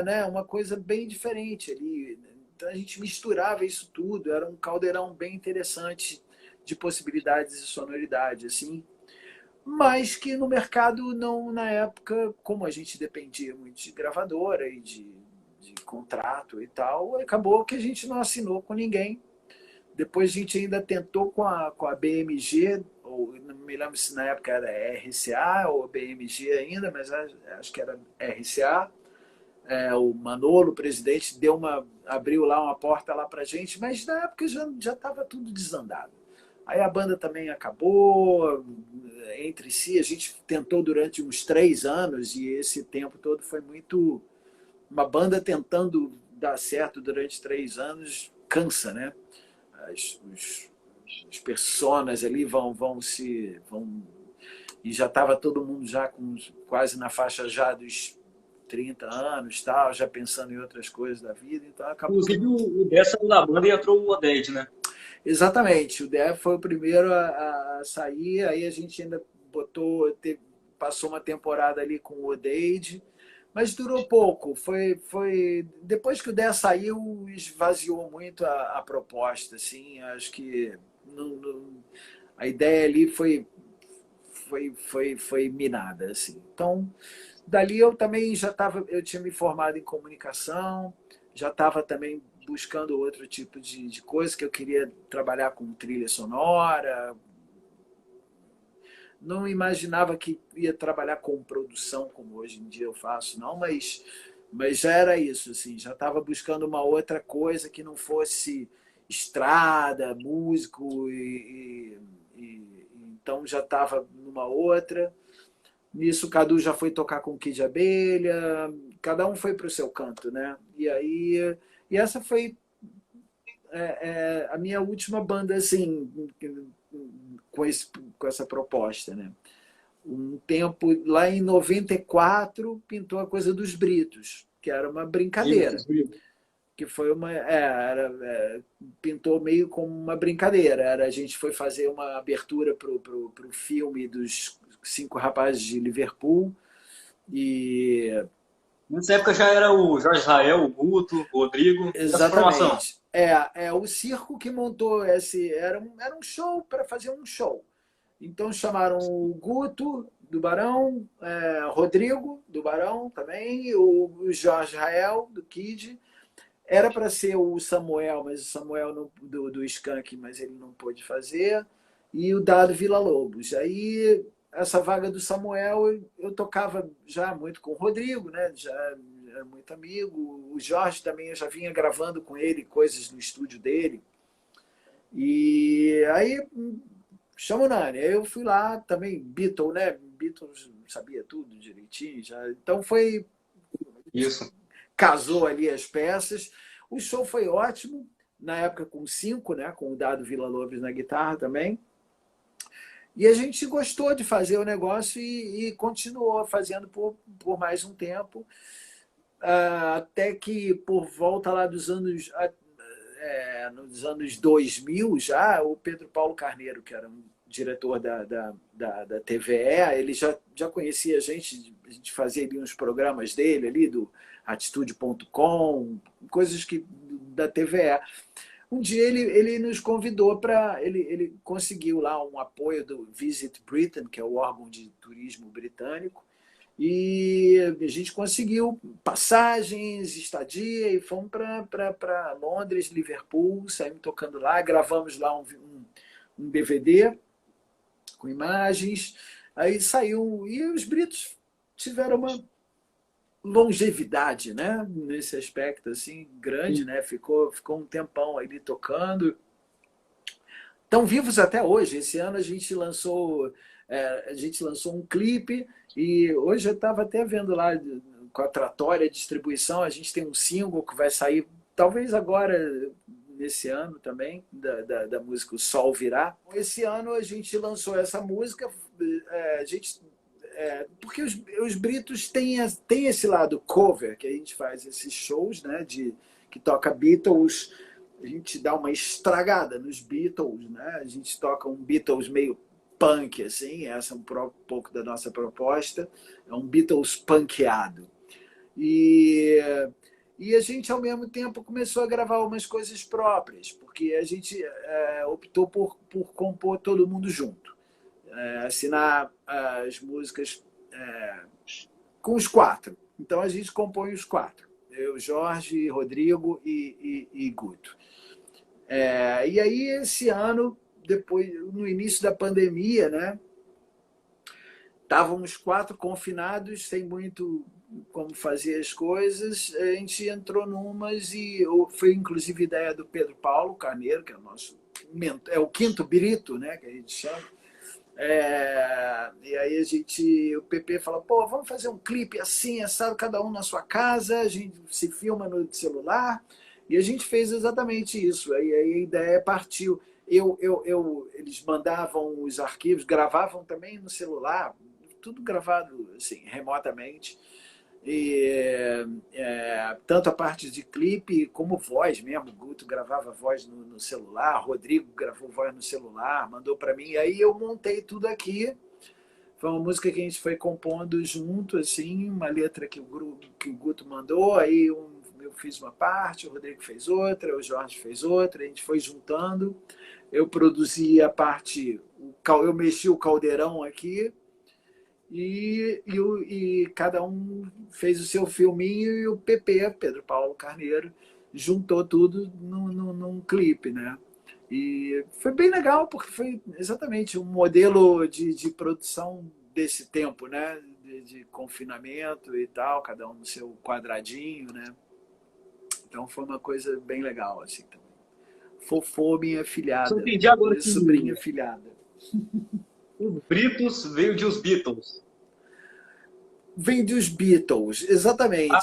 né, uma coisa bem diferente ali. Então a gente misturava isso tudo, era um caldeirão bem interessante de possibilidades e sonoridade, assim. Mas que no mercado, não, na época, como a gente dependia muito de gravadora e de contrato e tal, acabou que a gente não assinou com ninguém. Depois a gente ainda tentou com a BMG, ou não me lembro se na época era RCA ou BMG ainda, mas acho que era RCA. O Manolo, o presidente, abriu lá uma porta lá pra gente, mas na época já estava tudo desandado. Aí a banda também acabou, entre si, a gente tentou durante uns 3 anos, e esse tempo todo foi muito... Uma banda tentando dar certo durante 3 anos, cansa, né? As personas ali vão e já estava todo mundo já quase na faixa já dos 30 anos, tal, já pensando em outras coisas da vida, então acabou. Inclusive, o Dé saiu da banda e entrou o Odeide, né? Exatamente, o Dé foi o primeiro a sair, aí a gente ainda passou uma temporada ali com o Odeide, mas durou pouco. Depois que o Dé saiu, esvaziou muito a proposta, assim. Acho que a ideia ali foi minada, assim. Então, dali eu também eu tinha me formado em comunicação, já estava também buscando outro tipo de coisa, que eu queria trabalhar com trilha sonora. Não imaginava que ia trabalhar com produção, como hoje em dia eu faço, não, mas já era isso, assim, já estava buscando uma outra coisa que não fosse estrada, músico, então já estava numa outra. Nisso, o Cadu já foi tocar com o Kid Abelha, cada um foi para o seu canto, né? E essa foi a minha última banda, assim, com essa proposta, né? Um tempo, lá em 94, pintou a coisa dos Britos, que era uma brincadeira. Que foi pintou meio como uma brincadeira. A gente foi fazer uma abertura para o filme dos 5 rapazes de Liverpool. E nessa época já era o Jorge Israel, o Guto, o Rodrigo. exatamente. O circo que montou esse. Era um show para fazer um show. Então chamaram o Guto do Barão, Rodrigo do Barão também, o Jorge Israel do Kid. Era para ser o Samuel, mas o Samuel do Skank, mas ele não pôde fazer. E o Dado Villa-Lobos. Aí, essa vaga do Samuel, eu tocava já muito com o Rodrigo, né? Já era muito amigo. O Jorge também, eu já vinha gravando com ele coisas no estúdio dele. E aí, chama o Nani. Aí eu fui lá também, Beatles, né? Beatles sabia tudo direitinho. Já. Então foi... Isso. Casou ali as peças. O show foi ótimo, na época com 5, né? Com o Dado Villa-Lobos na guitarra também. E a gente gostou de fazer o negócio e continuou fazendo por mais um tempo, até que por volta lá nos anos 2000 já, o Pedro Paulo Carneiro, que era um diretor da TVE, ele já conhecia a gente fazia ali uns programas dele ali, do Atitude.com, coisas da TVE. Um dia ele nos convidou para... Ele conseguiu lá um apoio do Visit Britain, que é o órgão de turismo britânico, e a gente conseguiu passagens, estadia, e fomos para Londres, Liverpool, saímos tocando lá, gravamos lá um DVD com imagens, aí saiu... E os britos tiveram uma longevidade, né? Nesse aspecto assim grande, né? Ficou um tempão ali tocando. Estão vivos até hoje. Esse ano a gente lançou um clipe e hoje eu estava até vendo lá com a Tratória Distribuição, a gente tem um single que vai sair talvez agora nesse ano também da música O Sol Virá. Esse ano a gente lançou essa música, porque os britos têm esse lado cover, que a gente faz esses shows, né, que toca Beatles, a gente dá uma estragada nos Beatles, né, a gente toca um Beatles meio punk, assim, essa é um pouco da nossa proposta, é um Beatles punkeado. E a gente, ao mesmo tempo, começou a gravar umas coisas próprias, porque a gente optou por compor todo mundo junto. Assinar as músicas com os 4. Então a gente compõe os 4. Eu, Jorge, Rodrigo e Guto. E aí esse ano, depois, no início da pandemia, né, estávamos 4 confinados, sem muito como fazer as coisas, a gente entrou numas e foi inclusive ideia do Pedro Paulo Carneiro, que é o nosso o quinto Brito, né, que a gente chama. E aí o PP fala, pô, vamos fazer um clipe assim, assado, cada um na sua casa, a gente se filma no celular, e a gente fez exatamente isso. Aí a ideia partiu. Eles mandavam os arquivos, gravavam também no celular, tudo gravado assim, remotamente. E, tanto a parte de clipe como voz mesmo. O Guto gravava voz no celular, Rodrigo gravou voz no celular, mandou para mim. E aí eu montei tudo aqui. Foi uma música que a gente foi compondo junto, assim, uma letra que o Guto mandou, aí eu fiz uma parte, o Rodrigo fez outra, o Jorge fez outra, a gente foi juntando. Eu produzi a parte, eu mexi o caldeirão aqui, e cada um fez o seu filminho, e o PP, Pedro Paulo Carneiro, juntou tudo num clipe, né? E foi bem legal, porque foi exatamente um modelo de produção desse tempo, né? De confinamento e tal, cada um no seu quadradinho, né? Então foi uma coisa bem legal, assim, também. Fofô, minha Só filhada, entendi agora minha que sobrinha filhada. os Britos veio de os Beatles. Vem dos Beatles, exatamente.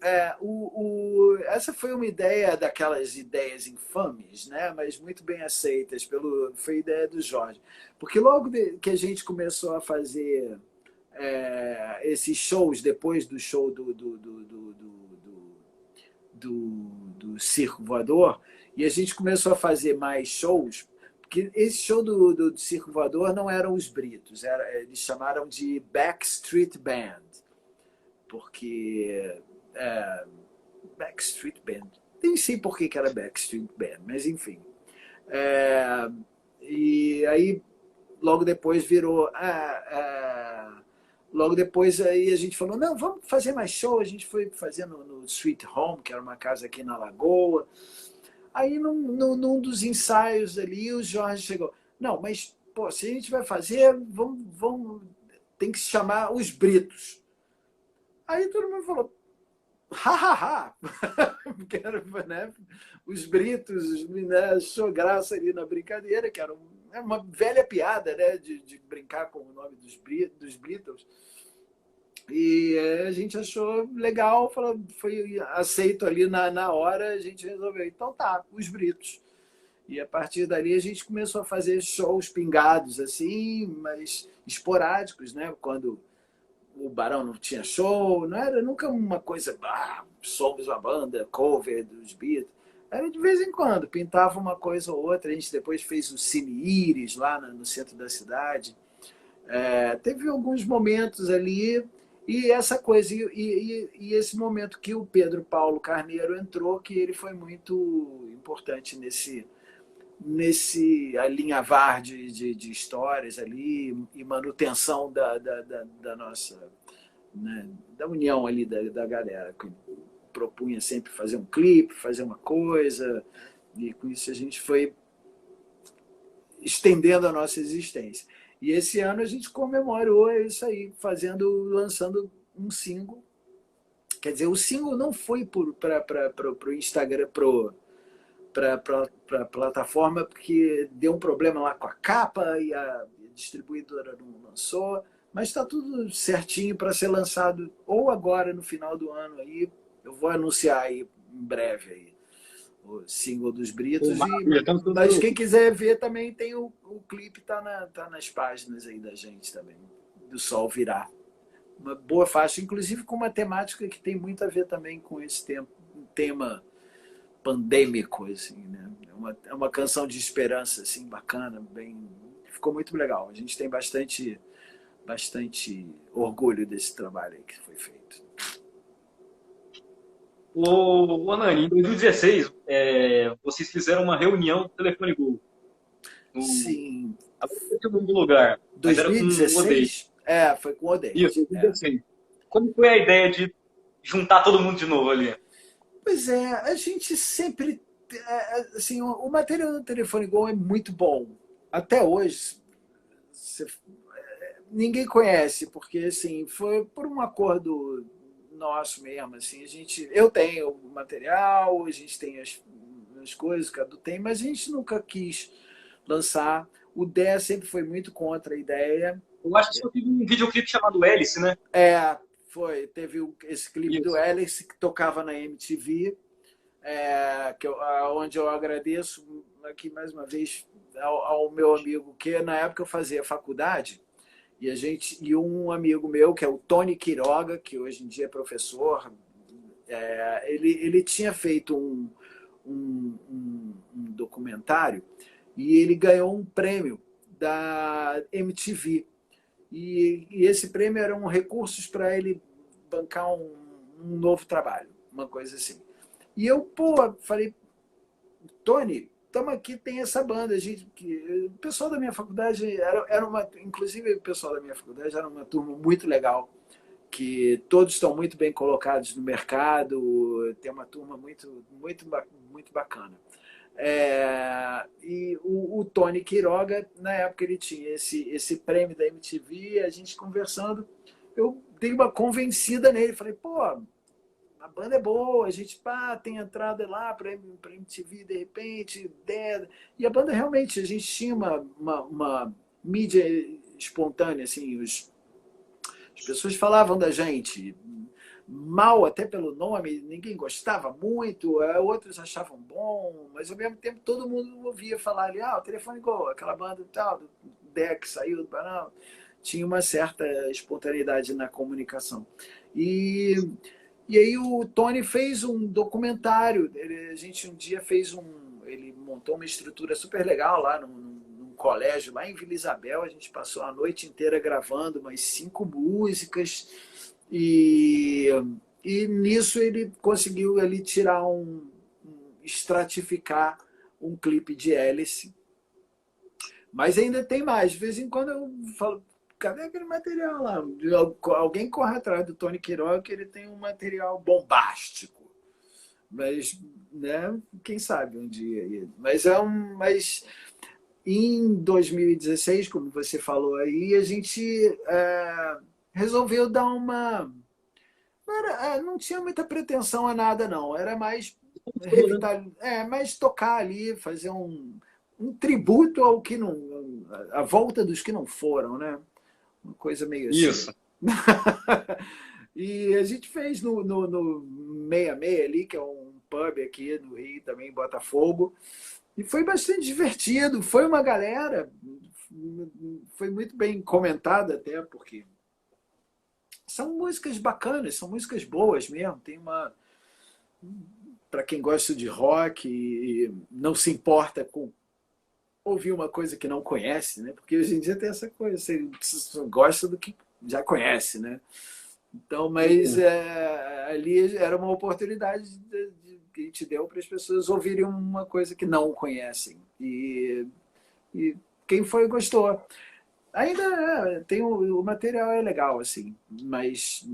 Ah, Essa foi uma ideia daquelas ideias infames, né? Mas muito bem aceitas. Foi a ideia do Jorge. Porque logo que a gente começou a fazer esses shows, depois do show do Circo Voador, e a gente começou a fazer mais shows, porque esse show do Circo Voador não eram os Britos, eles chamaram de Backstreet Band, porque Backstreet Band, nem sei por que era Backstreet Band, mas enfim. E aí logo depois virou logo depois aí a gente falou, não, vamos fazer mais show. A gente foi fazendo no Sweet Home, que era uma casa aqui na Lagoa. Aí num dos ensaios ali o Jorge chegou, não, mas pô, se a gente vai fazer, tem que se chamar os Britos. Aí todo mundo falou, ha, porque era, né, os Britos, né, achou graça ali na brincadeira, que era uma velha piada, né, de brincar com o nome dos Beatles. E a gente achou legal, foi aceito ali na hora, a gente resolveu, então tá, os Britos. E a partir dali a gente começou a fazer shows pingados, assim, mas esporádicos, né? Quando o Barão não tinha show, não era nunca uma coisa, somos uma banda cover dos Beatles. Era de vez em quando, pintava uma coisa ou outra. A gente depois fez o Cine Iris lá no centro da cidade. Teve alguns momentos ali, e essa coisa, e esse momento que o Pedro Paulo Carneiro entrou, que ele foi muito importante nesse alinhavar de histórias ali e manutenção da nossa, né, da união ali da galera, que propunha sempre fazer um clipe, fazer uma coisa, e com isso a gente foi estendendo a nossa existência. E esse ano a gente comemorou isso aí, lançando um single. Quer dizer, o single não foi para o Instagram, para a plataforma, porque deu um problema lá com a capa e a distribuidora não lançou, mas está tudo certinho para ser lançado ou agora no final do ano aí. Eu vou anunciar aí em breve aí o single dos Britos. Mas quem quiser ver também tem o clipe, tá nas páginas aí da gente também, do Sol Virar. Uma boa faixa, inclusive com uma temática que tem muito a ver também com esse tema pandêmico, assim, né? É uma canção de esperança, assim, bacana, ficou muito legal. A gente tem bastante orgulho desse trabalho aí que foi feito. Ô, Anani, em 2016, vocês fizeram uma reunião do Telefone Gol. Sim. No mesmo lugar. 2016? Foi com o Odeio. Isso, 2016. Como foi a ideia de juntar todo mundo de novo ali? Pois é, a gente sempre... assim, o material do Telefone Gol é muito bom. Até hoje, ninguém conhece, porque assim, foi por um acordo nosso mesmo, assim, eu tenho o material, a gente tem as coisas, o Cadu tem, mas a gente nunca quis lançar. O Dé sempre foi muito contra a ideia. Eu acho que só teve um videoclipe chamado Hélice, né? Teve esse clipe do Hélice que tocava na MTV, onde eu agradeço aqui mais uma vez ao meu amigo, que na época eu fazia faculdade, E um amigo meu, que é o Tony Quiroga, que hoje em dia é professor, ele tinha feito um documentário e ele ganhou um prêmio da MTV. E esse prêmio eram recursos para ele bancar um novo trabalho, uma coisa assim. E eu, falei, Tony, estamos aqui, tem essa banda. O pessoal da minha faculdade, inclusive o pessoal da minha faculdade era uma turma muito legal, que todos estão muito bem colocados no mercado, tem uma turma muito bacana. E o Tony Quiroga, na época, ele tinha esse prêmio da MTV, a gente conversando, eu dei uma convencida nele, falei, a banda é boa, a gente tem entrada lá para MTV de repente, e a banda realmente, a gente tinha uma mídia espontânea, assim, as pessoas falavam da gente mal até pelo nome, ninguém gostava muito, outros achavam bom, mas ao mesmo tempo todo mundo ouvia falar ali, o Telefone Go, aquela banda e tal, do Deck saiu do Banal, tinha uma certa espontaneidade na comunicação. E aí o Tony fez um documentário, a gente um dia ele montou uma estrutura super legal lá num colégio lá em Vila Isabel, a gente passou a noite inteira gravando umas 5 músicas, e nisso ele conseguiu ali tirar estratificar um clipe de Hélice. Mas ainda tem mais. De vez em quando eu falo, cadê aquele material lá? Alguém corre atrás do Tony Quiroga, que ele tem um material bombástico. Mas, né, quem sabe um dia. Mas em 2016, como você falou aí, a gente resolveu dar uma... Não tinha muita pretensão a nada, não. Era mais mais tocar ali, fazer um tributo ao que não... a volta dos que não foram, né? Uma coisa meio assim. Isso. E a gente fez no 66 ali, que é um pub aqui no Rio, também em Botafogo. E foi bastante divertido. Foi uma galera... Foi muito bem comentada até, porque são músicas bacanas, são músicas boas mesmo. Tem uma... Para quem gosta de rock e não se importa com ouvir uma coisa que não conhece, né? Porque hoje em dia tem essa coisa, você gosta do que já conhece, né? Então, mas ali era uma oportunidade que a gente deu para as pessoas ouvirem uma coisa que não conhecem. E quem foi gostou. Ainda tem o material é legal, assim, mas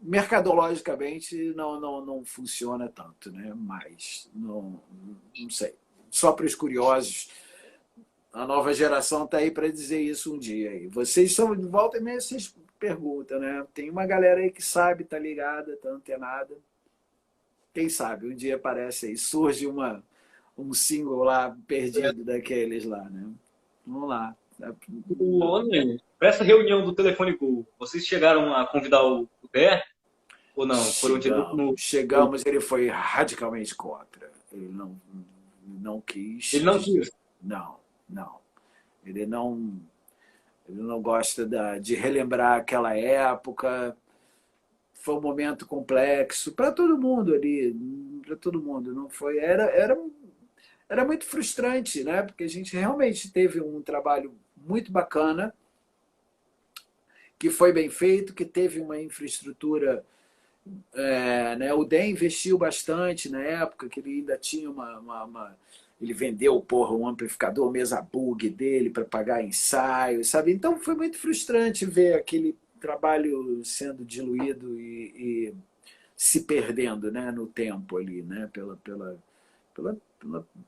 mercadologicamente não funciona tanto, né? Mas não sei. Só para os curiosos, a nova geração está aí para dizer isso um dia. Aí. Vocês são de volta e meia, vocês perguntam, né? Tem uma galera aí que sabe, tá ligada, tá antenada. Quem sabe um dia aparece aí, surge um single lá perdido daqueles lá, né? Vamos lá. Para essa reunião do Telefone Go, vocês chegaram a convidar o Dé ou não? Foram direto no... Chegamos, ele foi radicalmente contra. Ele não quis. Ele não quis? Não. Ele não gosta de relembrar aquela época. Foi um momento complexo para todo mundo ali, para todo mundo. Não foi? Era muito frustrante, né? Porque a gente realmente teve um trabalho muito bacana, que foi bem feito, que teve uma infraestrutura. Né? O DEM investiu bastante na época, que ele ainda tinha ele vendeu um amplificador mesa bug dele para pagar ensaio, sabe? Então foi muito frustrante ver aquele trabalho sendo diluído e se perdendo, né, no tempo ali, né,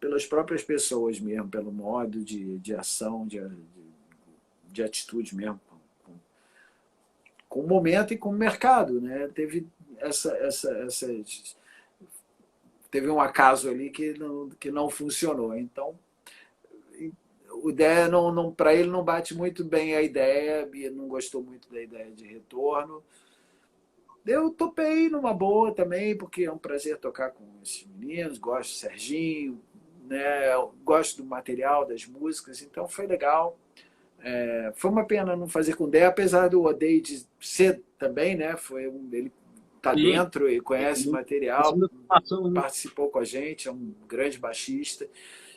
pelas próprias pessoas mesmo, pelo modo de ação, de atitude mesmo, com o momento e com o mercado, né? Teve teve um acaso ali que não funcionou. Então, o ideia para ele não bate muito bem a ideia, Bia não gostou muito da ideia de retorno. Eu topei numa boa também, porque é um prazer tocar com esses meninos, gosto do Serginho, né? Gosto do material, das músicas, então foi legal. Foi uma pena não fazer com o Dé, apesar do Odeio de ser também, né? Ele está E dentro e conhece o essa material, informação, né? participou com a gente, é um grande baixista.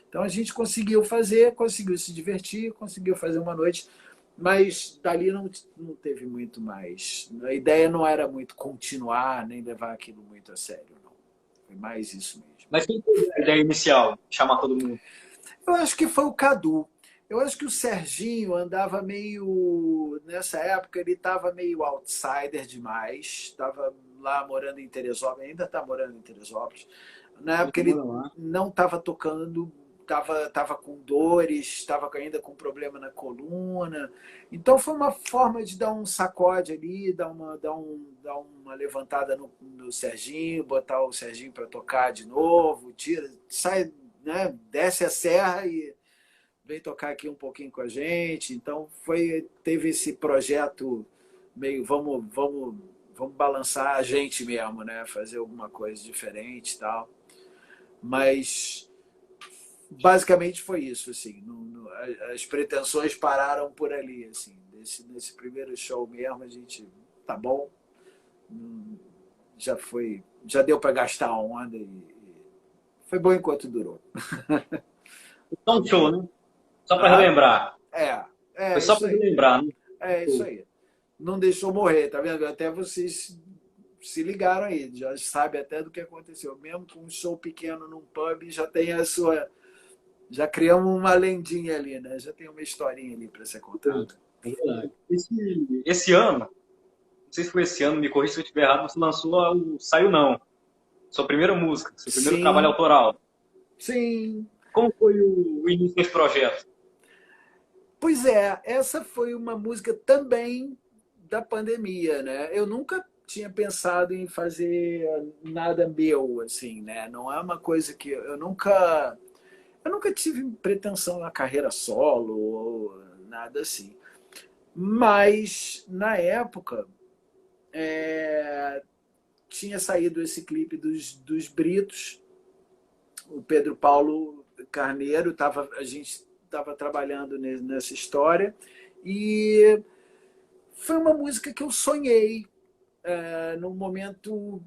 Então a gente conseguiu fazer, conseguiu se divertir, conseguiu fazer uma noite, mas dali não teve muito mais. A ideia não era muito continuar, nem levar aquilo muito a sério, não. Foi mais isso mesmo. Mas quem teve a ideia inicial? Chamar todo mundo. Eu acho que foi o Cadu. Eu acho que o Serginho andava meio. Nessa época, ele estava meio outsider demais. Estava lá morando em Teresópolis, ainda está morando em Teresópolis. Na época, ele não estava tocando, estava com dores, estava ainda com problema na coluna. Então, foi uma forma de dar um sacode ali, dar uma levantada no Serginho, botar o Serginho para tocar de novo, sai, né, desce a serra e vem tocar aqui um pouquinho com a gente. Então teve esse projeto meio vamos balançar a gente mesmo, né? Fazer alguma coisa diferente e tal. Mas basicamente foi isso, assim. As pretensões pararam por ali, assim. Nesse primeiro show mesmo, a gente tá bom, já deu para gastar a onda e foi bom enquanto durou. Então, show, né? Só para relembrar. Foi só para relembrar, né? É isso aí. Não deixou morrer, tá vendo? Até vocês se ligaram aí, já sabe até do que aconteceu. Mesmo com um show pequeno num pub, já tem a sua. Já criamos uma lendinha ali, né? Já tem uma historinha ali para ser contada. Esse ano, não sei se foi esse ano, me corrija se eu estiver errado, você lançou o Saiu Não, sua primeira música, seu primeiro trabalho autoral. Sim. Como foi o início desse projeto? Pois é, essa foi uma música também da pandemia, né? Eu nunca tinha pensado em fazer nada meu, assim, né? Não é uma coisa que eu nunca tive pretensão na carreira solo ou nada assim. Mas na época tinha saído esse clipe dos Britos, o Pedro Paulo Carneiro, a gente estava trabalhando nessa história e foi uma música que eu sonhei num momento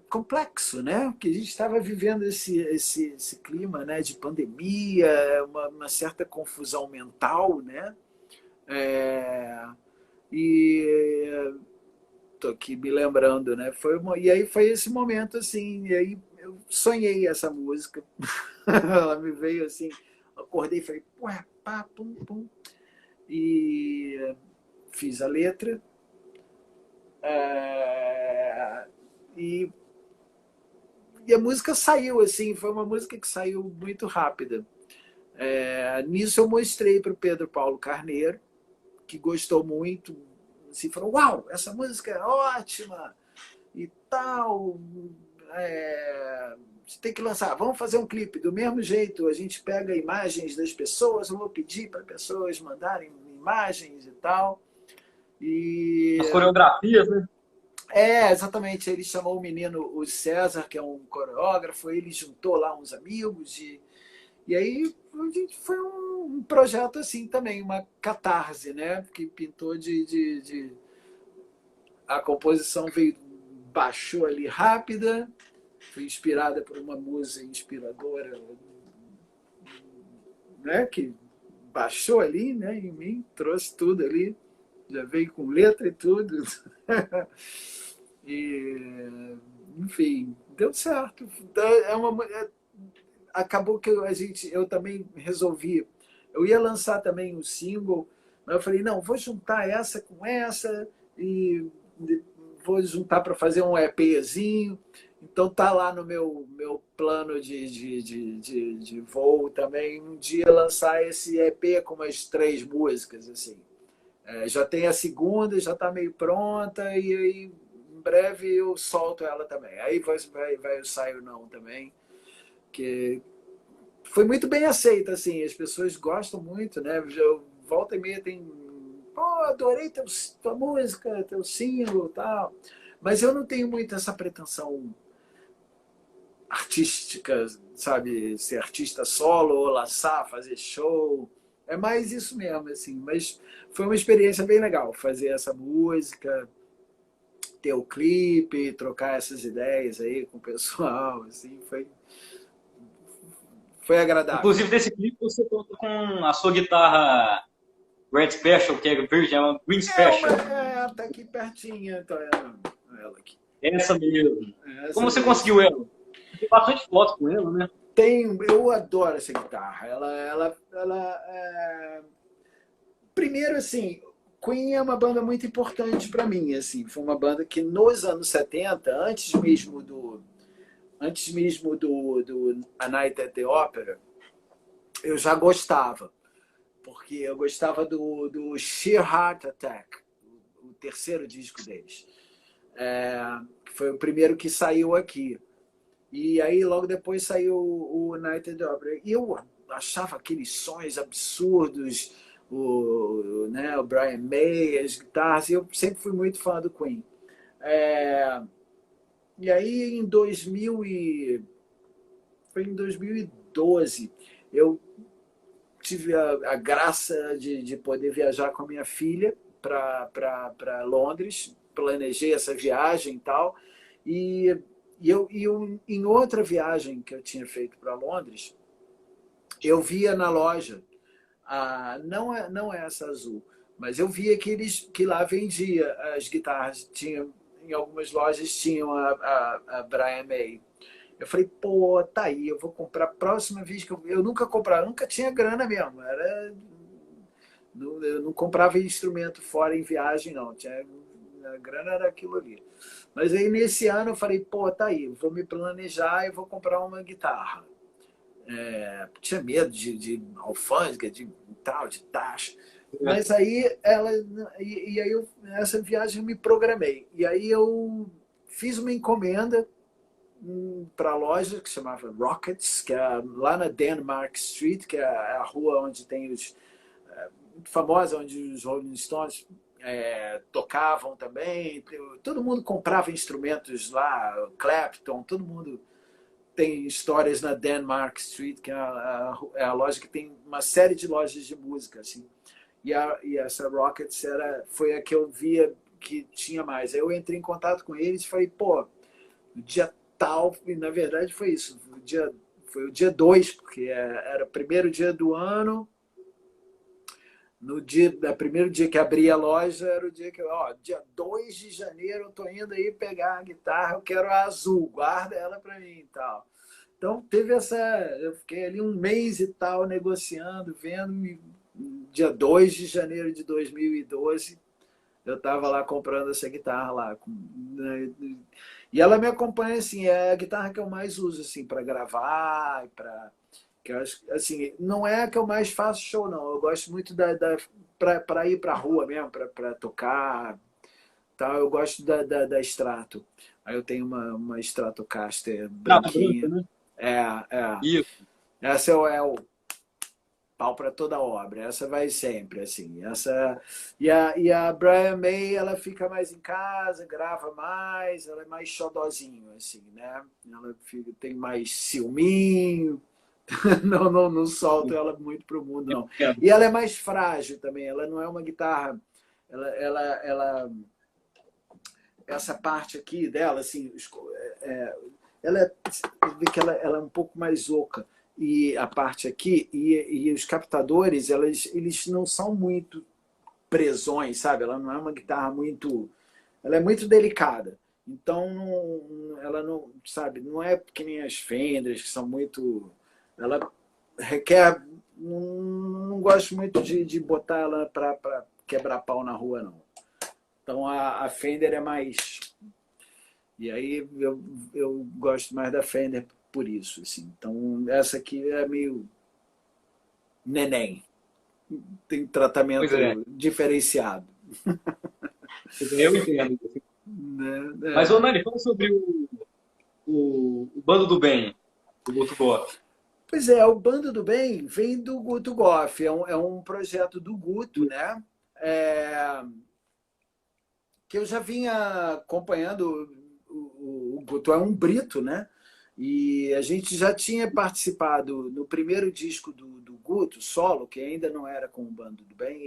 complexo, né? Porque a gente estava vivendo esse clima, né, de pandemia, uma certa confusão mental, né? E tô aqui me lembrando, né? E aí foi esse momento assim, e aí eu sonhei essa música. Ela me veio assim, acordei e falei, ué, pá, pum, pum. E fiz a letra. E a música saiu, assim, foi uma música que saiu muito rápida. Nisso eu mostrei para o Pedro Paulo Carneiro, que gostou muito, assim, falou, uau, essa música é ótima e tal, você tem que lançar, vamos fazer um clipe do mesmo jeito, a gente pega imagens das pessoas, eu vou pedir para pessoas mandarem imagens e tal. As coreografias, né? Exatamente. Ele chamou o menino, o César, que é um coreógrafo, ele juntou lá uns amigos e aí foi um projeto assim também, uma catarse, né? Que pintou a composição baixou ali rápida, foi inspirada por uma musa inspiradora, né? Que baixou ali, né? Em mim, trouxe tudo ali, já veio com letra e tudo. E, enfim, deu certo. Acabou que eu também resolvi. Eu ia lançar também um single, mas eu falei, não, vou juntar essa com essa e vou juntar para fazer um EPzinho. Então tá lá no meu plano de voo também, um dia lançar esse EP com umas 3 músicas, assim. Já tem a segunda, já está meio pronta, e aí em breve eu solto ela também. Aí vai o Saiu Não também, que foi muito bem aceita, assim, as pessoas gostam muito, né? Eu, volta e meia tem, pô, adorei tua música, teu single e tal. Mas eu não tenho muito essa pretensão artística, sabe? Ser artista solo, ou lançar, fazer show. É mais isso mesmo, assim. Mas foi uma experiência bem legal fazer essa música, ter o clipe, trocar essas ideias aí com o pessoal, assim, foi agradável. Inclusive, desse clipe, você toca com a sua guitarra Red Special, que é verde, é uma Green Special. Tá aqui pertinho, então ela aqui. Essa mesmo. Essa Como você mesmo. conseguiu ela? Tem bastante fotos com ela, né? Eu adoro essa guitarra. Primeiro, assim, Queen é uma banda muito importante para mim. Assim, foi uma banda que nos anos 70, antes mesmo do A Night at the Opera, eu já gostava. Porque eu gostava do Sheer Heart Attack, o terceiro disco deles. Que foi o primeiro que saiu aqui. E aí, logo depois, saiu o Night at the Opera. E eu achava aqueles sons absurdos, o Brian May, as guitarras. E eu sempre fui muito fã do Queen. E aí, foi em 2012, eu tive a graça de poder viajar com a minha filha para Londres. Planejei essa viagem e tal. E em outra viagem que eu tinha feito para Londres, eu via na loja, não é essa azul, mas eu via que lá vendia as guitarras. Em algumas lojas tinham a Brian May. Eu falei, pô, tá aí, eu vou comprar. Próxima vez que eu nunca comprava, nunca tinha grana mesmo. Eu não comprava instrumento fora em viagem, não. A grana era aquilo ali. Mas aí nesse ano eu falei, pô, tá aí, vou me planejar e vou comprar uma guitarra. Tinha medo de alfândega, de tal, de taxa. Mas aí essa viagem eu me programei. E aí eu fiz uma encomenda para a loja que se chamava Rockets, que é lá na Denmark Street, que é a rua onde tem muito famosa, onde os Rolling Stones tocavam também. Todo mundo comprava instrumentos lá, Clapton, todo mundo tem histórias na Denmark Street, que é a loja que tem uma série de lojas de música, assim. E essa Rockets foi a que eu via que tinha mais. Aí eu entrei em contato com eles e falei, pô, no dia tal, e na verdade foi isso, foi o dia 2, porque era o primeiro dia do ano. No primeiro dia que abri a loja, era o dia que dia 2 de janeiro eu tô indo aí pegar a guitarra, eu quero a azul, guarda ela para mim e tal. Então teve eu fiquei ali um mês e tal negociando, vendo, e dia 2 de janeiro de 2012 eu estava lá comprando essa guitarra lá. E ela me acompanha, assim, é a guitarra que eu mais uso, assim, para gravar, que eu acho, assim, não é a que eu mais faço show, não. Eu gosto muito para ir para a rua mesmo, para tocar, tal. Eu gosto da Strato. Aí eu tenho uma Stratocaster branquinha. Branca, né? Isso. Essa é o pau para toda obra. Essa vai sempre, assim. E a Brian May, ela fica mais em casa, grava mais, ela é mais xodozinho, assim, né? Ela tem mais ciúminho. Não solto ela muito pro mundo, não. E ela é mais frágil também. Ela não é uma guitarra. Essa parte aqui dela, assim, ela é um pouco mais oca. E a parte aqui, e os captadores, eles não são muito presões, sabe? Ela não é uma guitarra muito... Ela é muito delicada. Então, ela não, sabe, não é que nem as Fenders, que são muito... Ela requer... Não gosto muito de botar ela para quebrar pau na rua, não. Então, a Fender é mais... E aí eu gosto mais da Fender por isso, assim. Então, essa aqui é meio neném. Tem tratamento diferenciado. Eu entendo. Mas, Nani, fala sobre o Bando do Bem, do Guto Goff. Pois é, o Bando do Bem vem do Guto Goff. É um projeto do Guto, né? Que eu já vinha acompanhando. O Guto é um brito, né? E a gente já tinha participado no primeiro disco do Guto, solo, que ainda não era com o Bando do Bem,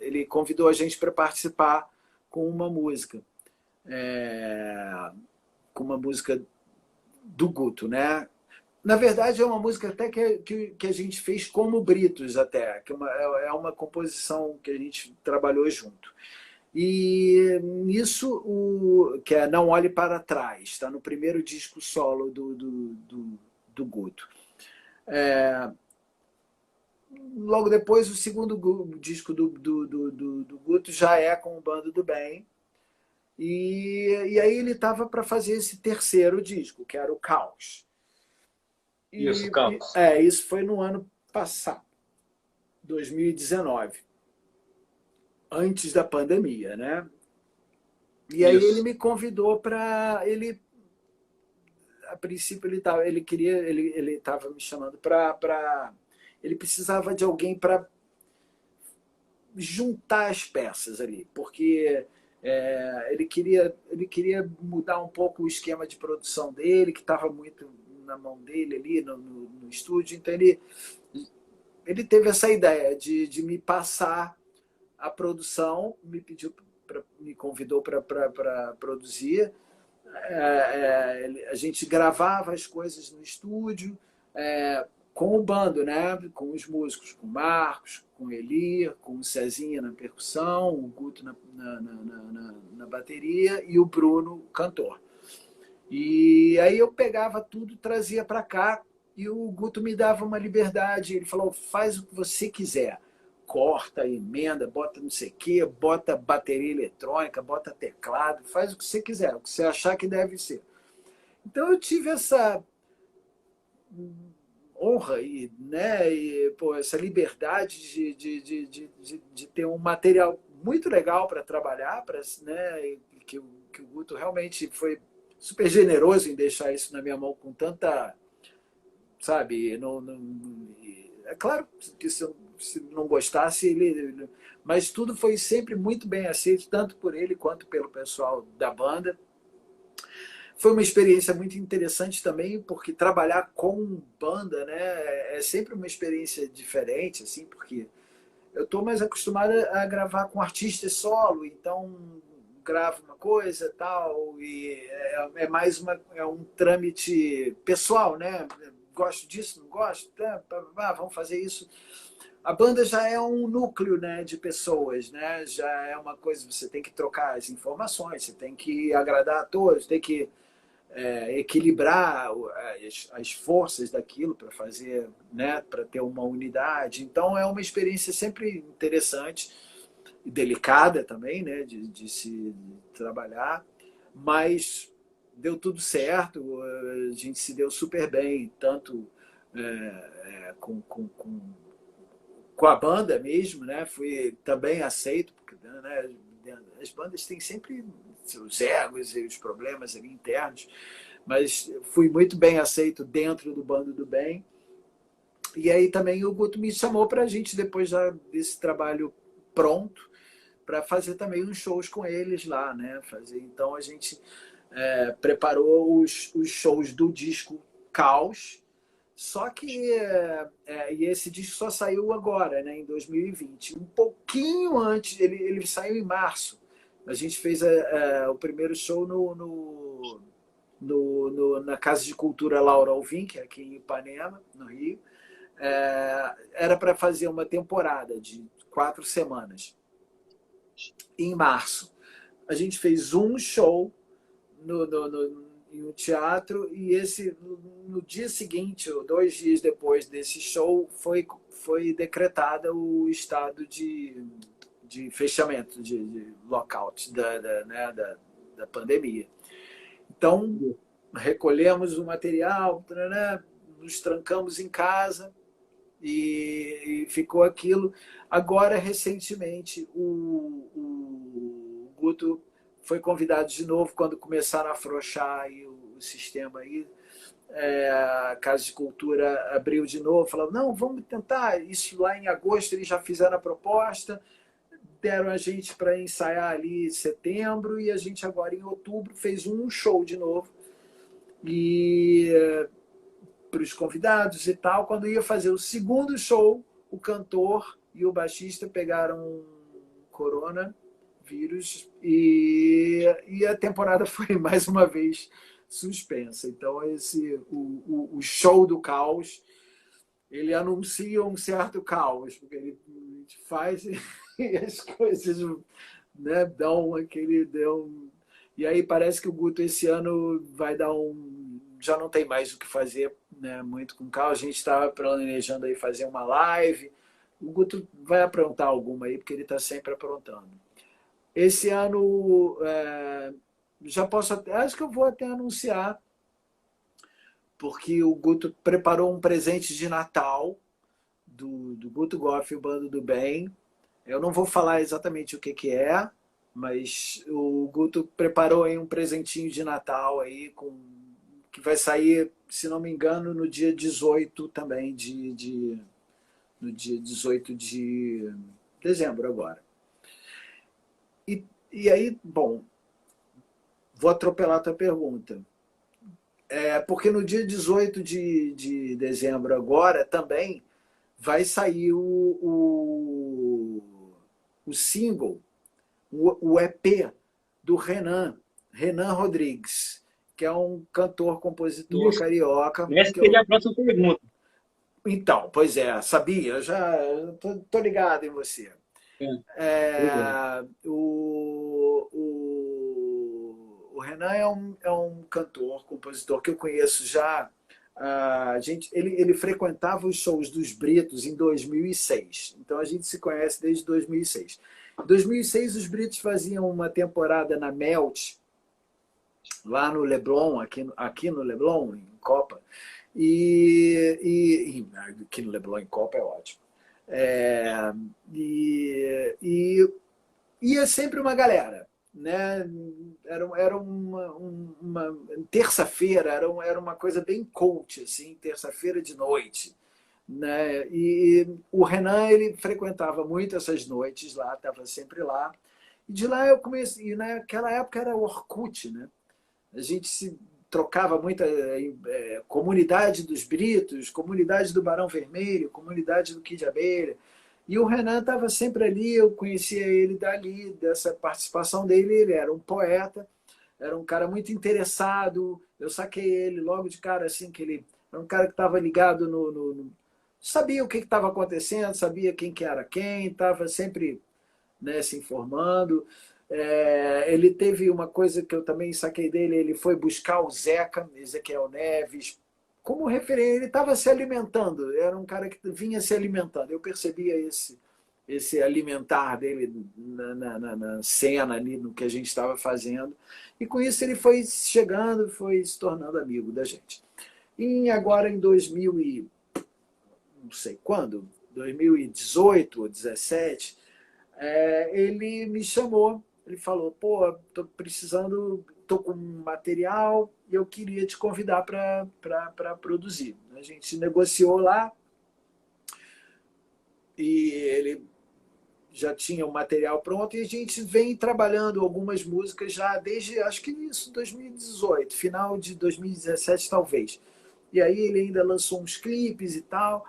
ele convidou a gente para participar com uma música. Com uma música do Guto, né? Na verdade, é uma música até que a gente fez como Britos, até, que é uma composição que a gente trabalhou junto. E nisso, que é Não Olhe Para Trás, está no primeiro disco solo do Guto. Logo depois, o segundo disco do Guto já é com o Bando do Bem. E aí ele estava para fazer esse terceiro disco, que era o Caos. Isso, Caos. Isso foi no ano passado, 2019. Antes da pandemia, né? E aí ele me convidou para a princípio ele estava me chamando para ele precisava de alguém para juntar as peças ali, porque ele queria mudar um pouco o esquema de produção dele, que estava muito na mão dele ali no estúdio. Então ele teve essa ideia de me passar a produção, me convidou para produzir. A gente gravava as coisas no estúdio, com o bando, né? Com os músicos, com o Marcos, com o Eli, com o Cezinha na percussão, o Guto na bateria e o Bruno, cantor. E aí eu pegava tudo, trazia para cá, e o Guto me dava uma liberdade. Ele falou: faz o que você quiser. Corta, emenda, bota não sei o quê, bota bateria eletrônica, bota teclado, faz o que você quiser, o que você achar que deve ser. Então eu tive essa honra essa liberdade de ter um material muito legal para trabalhar, né, que o Guto realmente foi super generoso em deixar isso na minha mão com tanta, sabe, é claro que se não gostasse, mas tudo foi sempre muito bem aceito, tanto por ele quanto pelo pessoal da banda. Foi uma experiência muito interessante também, porque trabalhar com banda, né, é sempre uma experiência diferente, assim, porque eu estou mais acostumado a gravar com artistas solo, então gravo uma coisa tal, e é mais um trâmite pessoal, né? Gosto disso, não gosto, vamos fazer isso. A banda já é um núcleo, né, de pessoas, né? Já é uma coisa, você tem que trocar as informações, você tem que agradar a todos, tem que equilibrar as forças daquilo para fazer, né, para ter uma unidade. Então é uma experiência sempre interessante e delicada também, né, de se trabalhar, mas deu tudo certo, a gente se deu super bem, tanto com a banda mesmo, né? Fui também aceito, porque, né, as bandas têm sempre seus egos e os problemas ali internos, mas fui muito bem aceito dentro do Bando do Bem. E aí também o Guto me chamou para a gente, depois já desse trabalho pronto, para fazer também uns shows com eles lá, né? Então a gente preparou os shows do disco Caos, só que e esse disco só saiu agora, né, em 2020, um pouquinho antes. Ele saiu em março. A gente fez o primeiro show na Casa de Cultura Laura Alvim, que é aqui em Ipanema, no Rio. Era para fazer uma temporada de 4 semanas. Em março, a gente fez um show em um teatro, e no dia seguinte, ou 2 dias depois desse show, foi decretada o estado de fechamento, de lockout da pandemia. Então, recolhemos o material, né, nos trancamos em casa e ficou aquilo. Agora, recentemente, o Guto foi convidado de novo quando começaram a afrouxar aí o sistema aí. A Casa de Cultura abriu de novo, falou: não, vamos tentar isso. Lá em agosto eles já fizeram a proposta, deram a gente para ensaiar ali em setembro, e a gente agora em outubro fez um show de novo. E para os convidados e tal, quando ia fazer o segundo show, o cantor e o baixista pegaram coronavírus e a temporada foi mais uma vez suspensa. Então, o show do caos, ele anuncia um certo caos, porque ele faz e as coisas, né, dão aquele... E aí parece que o Guto esse ano vai dar já não tem mais o que fazer, né, muito com caos. A gente estava planejando aí fazer uma live. O Guto vai aprontar alguma aí, porque ele está sempre aprontando. Esse ano, já posso até, acho que eu vou até anunciar, porque o Guto preparou um presente de Natal do Guto Goff e o Bando do Bem. Eu não vou falar exatamente o que é, mas o Guto preparou aí um presentinho de Natal aí que vai sair, se não me engano, no dia 18 também, no dia 18 de dezembro agora. E aí, bom, vou atropelar a tua pergunta. Porque no dia 18 de dezembro agora também vai sair o single, o EP do Renan Rodrigues, que é um cantor, compositor Isso. carioca. Essa seria a próxima pergunta. Então, pois sabia, eu já tô ligado em você. Pois é. O Renan é um cantor, compositor que eu conheço já. Ele frequentava os shows dos Britos em 2006. Então a gente se conhece desde 2006. Em 2006, os Britos faziam uma temporada na Melt, lá no Leblon, aqui no Leblon, em Copa. E aqui no Leblon, em Copa, é ótimo. E ia sempre uma galera, né? Era uma terça-feira, era uma coisa bem cult, assim, terça-feira de noite, né? E o Renan, ele frequentava muito essas noites lá, estava sempre lá. E de lá eu comecei, e naquela época era o Orkut, né? A gente se trocava muita comunidade dos Britos, comunidade do Barão Vermelho, comunidade do Kid de Abelha. E o Renan estava sempre ali, eu conhecia ele dali, dessa participação dele. Ele era um poeta, era um cara muito interessado. Eu saquei ele logo de cara, assim, que ele era um cara que estava ligado sabia o que estava acontecendo, sabia quem que era quem, estava sempre, né, se informando. Ele teve uma coisa que eu também saquei dele, ele foi buscar o Zeca, Ezequiel Neves, como referência. Ele estava se alimentando, era um cara que vinha se alimentando. Eu percebia esse alimentar dele na cena ali, no que a gente estava fazendo. E com isso ele foi chegando, foi se tornando amigo da gente. E agora em 2000 não sei quando, 2018 ou 2017, ele me chamou. Ele falou, pô, tô precisando, tô com material e eu queria te convidar para produzir. A gente negociou lá e ele já tinha o material pronto e a gente vem trabalhando algumas músicas já desde, acho que isso, 2018, final de 2017 talvez. E aí ele ainda lançou uns clipes e tal.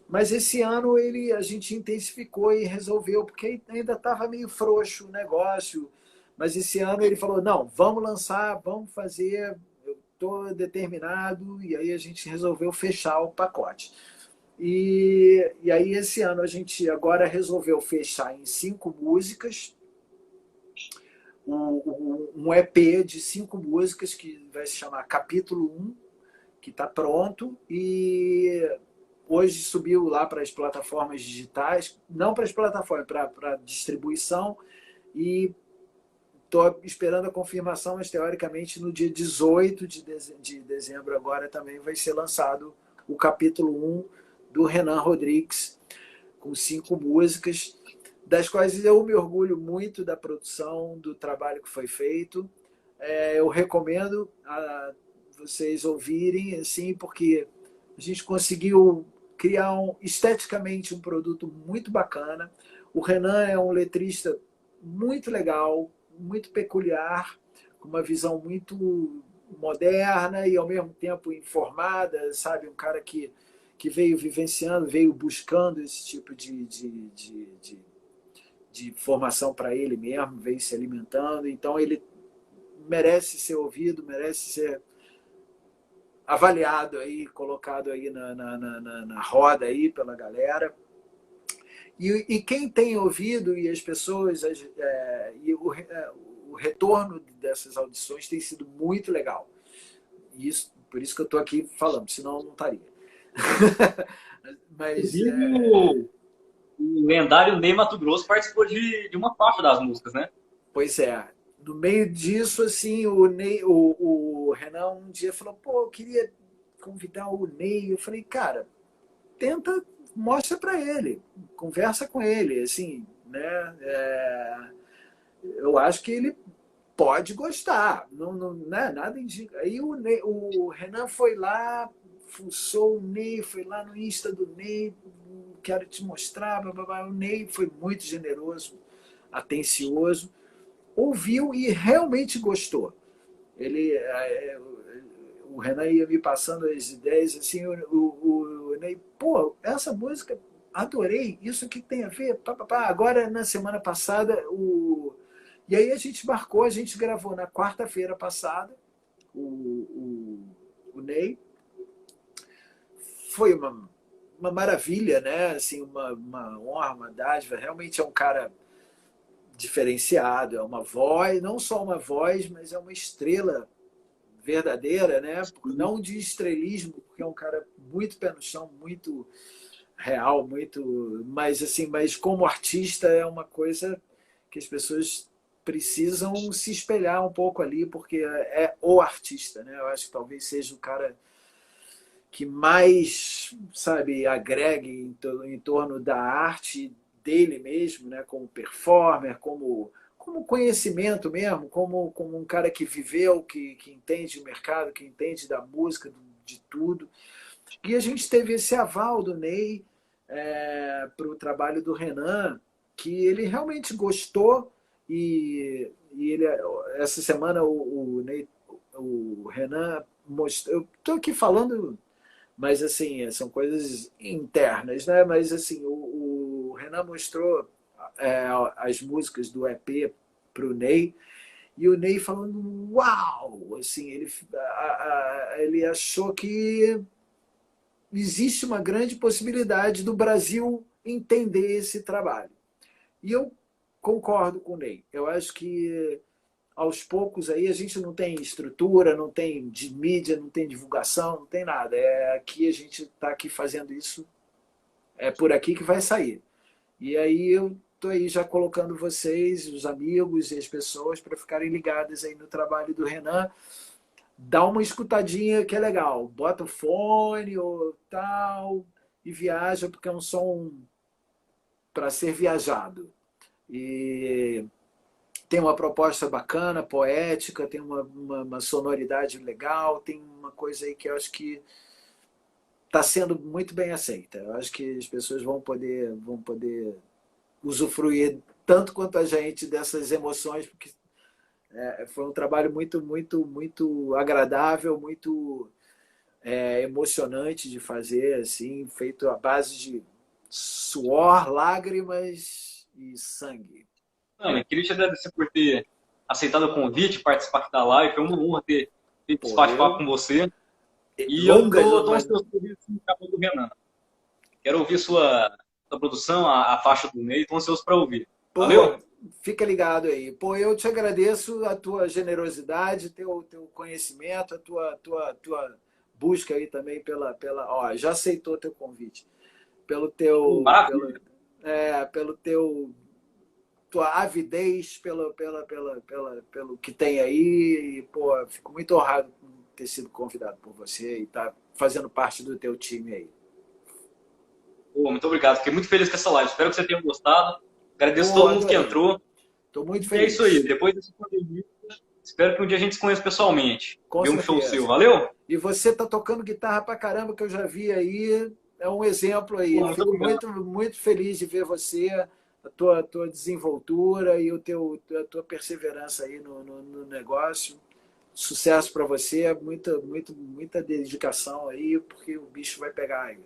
Mas esse ano a gente intensificou e resolveu, porque ainda estava meio frouxo o negócio. Mas esse ano ele falou, não, vamos lançar, vamos fazer, eu estou determinado. E aí a gente resolveu fechar o pacote. E aí esse ano a gente agora resolveu fechar em 5 músicas, um EP de 5 músicas que vai se chamar Capítulo 1, que está pronto. E hoje subiu lá para as plataformas digitais, não para as plataformas, para distribuição, e estou esperando a confirmação, mas teoricamente no dia 18 de dezembro agora também vai ser lançado o capítulo 1 do Renan Rodrigues, com 5 músicas, das quais eu me orgulho muito da produção, do trabalho que foi feito. Eu recomendo a vocês ouvirem, assim, porque a gente conseguiu criar esteticamente um produto muito bacana. O Renan é um letrista muito legal, muito peculiar, com uma visão muito moderna e, ao mesmo tempo, informada, sabe? Um cara que veio vivenciando, veio buscando esse tipo de formação para ele mesmo, veio se alimentando. Então, ele merece ser ouvido, merece ser avaliado aí, colocado aí na roda aí pela galera. E quem tem ouvido e as pessoas, o retorno dessas audições tem sido muito legal. E isso, por isso que eu estou aqui falando, senão eu não estaria. Mas, o lendário Ney Matogrosso participou de uma faixa das músicas, né? pois é. No meio disso, assim, o Renan um dia falou, pô, eu queria convidar o Ney. Eu falei, cara, tenta, mostra para ele, conversa com ele, assim, né? Eu acho que ele pode gostar, não, né? Nada indica. Aí o Renan foi lá, fuçou o Ney, foi lá no Insta do Ney, quero te mostrar, blá, blá, blá. O Ney foi muito generoso, atencioso, ouviu e realmente gostou. Ele, o Renan ia me passando as ideias, assim, o Ney, pô, essa música, adorei, isso que tem a ver, pá, pá, pá. Agora, na semana passada, e aí a gente marcou, a gente gravou na quarta-feira passada, o Ney, foi uma maravilha, né? Assim, uma honra, uma dádiva, realmente é um cara diferenciado, é uma voz, não só uma voz, mas é uma estrela verdadeira, né? Não de estrelismo, porque é um cara muito pé no chão, muito real, muito, mas assim, mas como artista é uma coisa que as pessoas precisam se espelhar um pouco ali, porque é o artista, né? Eu acho que talvez seja o cara que mais, sabe, agregue em torno da arte dele mesmo, né? Como performer, como conhecimento mesmo, como um cara que viveu, que entende o mercado, que entende da música, de tudo. E a gente teve esse aval do Ney para o trabalho do Renan, que ele realmente gostou e ele, essa semana o Renan mostrou. Eu estou aqui falando, mas assim, são coisas internas, né? Mas assim, o Renan mostrou as músicas do EP para o Ney, e o Ney falando, uau! Assim, ele achou que existe uma grande possibilidade do Brasil entender esse trabalho. E eu concordo com o Ney. Eu acho que aos poucos aí a gente não tem estrutura, não tem de mídia, não tem divulgação, não tem nada. Aqui a gente está aqui fazendo isso, é por aqui que vai sair. E aí eu estou aí já colocando vocês, os amigos e as pessoas para ficarem ligadas aí no trabalho do Renan. Dá uma escutadinha que é legal. Bota o fone ou tal e viaja, porque é um som para ser viajado. E tem uma proposta bacana, poética, tem uma sonoridade legal, tem uma coisa aí que eu acho que está sendo muito bem aceita. Eu acho que as pessoas vão poder usufruir tanto quanto a gente dessas emoções, porque foi um trabalho muito agradável, muito emocionante de fazer, assim, feito à base de suor, lágrimas e sangue. Eu queria te agradecer por ter aceitado o convite, participar aqui da live. Foi uma honra ter feito esse bate-papo com você. E eu estou ansioso por ouvir esse trabalho do Renan. Quero ouvir sua produção, a faixa do Ney. Estou ansioso para ouvir. Valeu? Fica ligado aí. Pô, eu te agradeço a tua generosidade, teu conhecimento, a tua busca aí também ó, já aceitou teu convite. Pelo tua avidez, pelo que tem aí. E, pô, fico muito honrado por ter sido convidado por você e estar fazendo parte do teu time aí. Pô, muito obrigado. Fiquei muito feliz com essa live. Espero que você tenha gostado. Agradeço a todo mundo que entrou. Estou muito feliz. E é isso aí. Depois desse pandemia, espero que um dia a gente se conheça pessoalmente. Com Ver um certeza. show seu. Valeu? E você tá tocando guitarra pra caramba, que eu já vi aí. É um exemplo aí. Pô, Fico muito feliz de ver você, a tua desenvoltura e a tua perseverança aí no negócio. Sucesso para você, muita dedicação aí, porque o bicho vai pegar aí.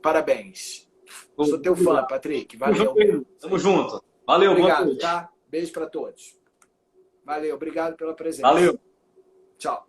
Parabéns. Sou teu fã, Patrick. Valeu. Tamo junto. Valeu, obrigado, tá? Beijo para todos. Valeu, obrigado pela presença. Valeu. Tchau.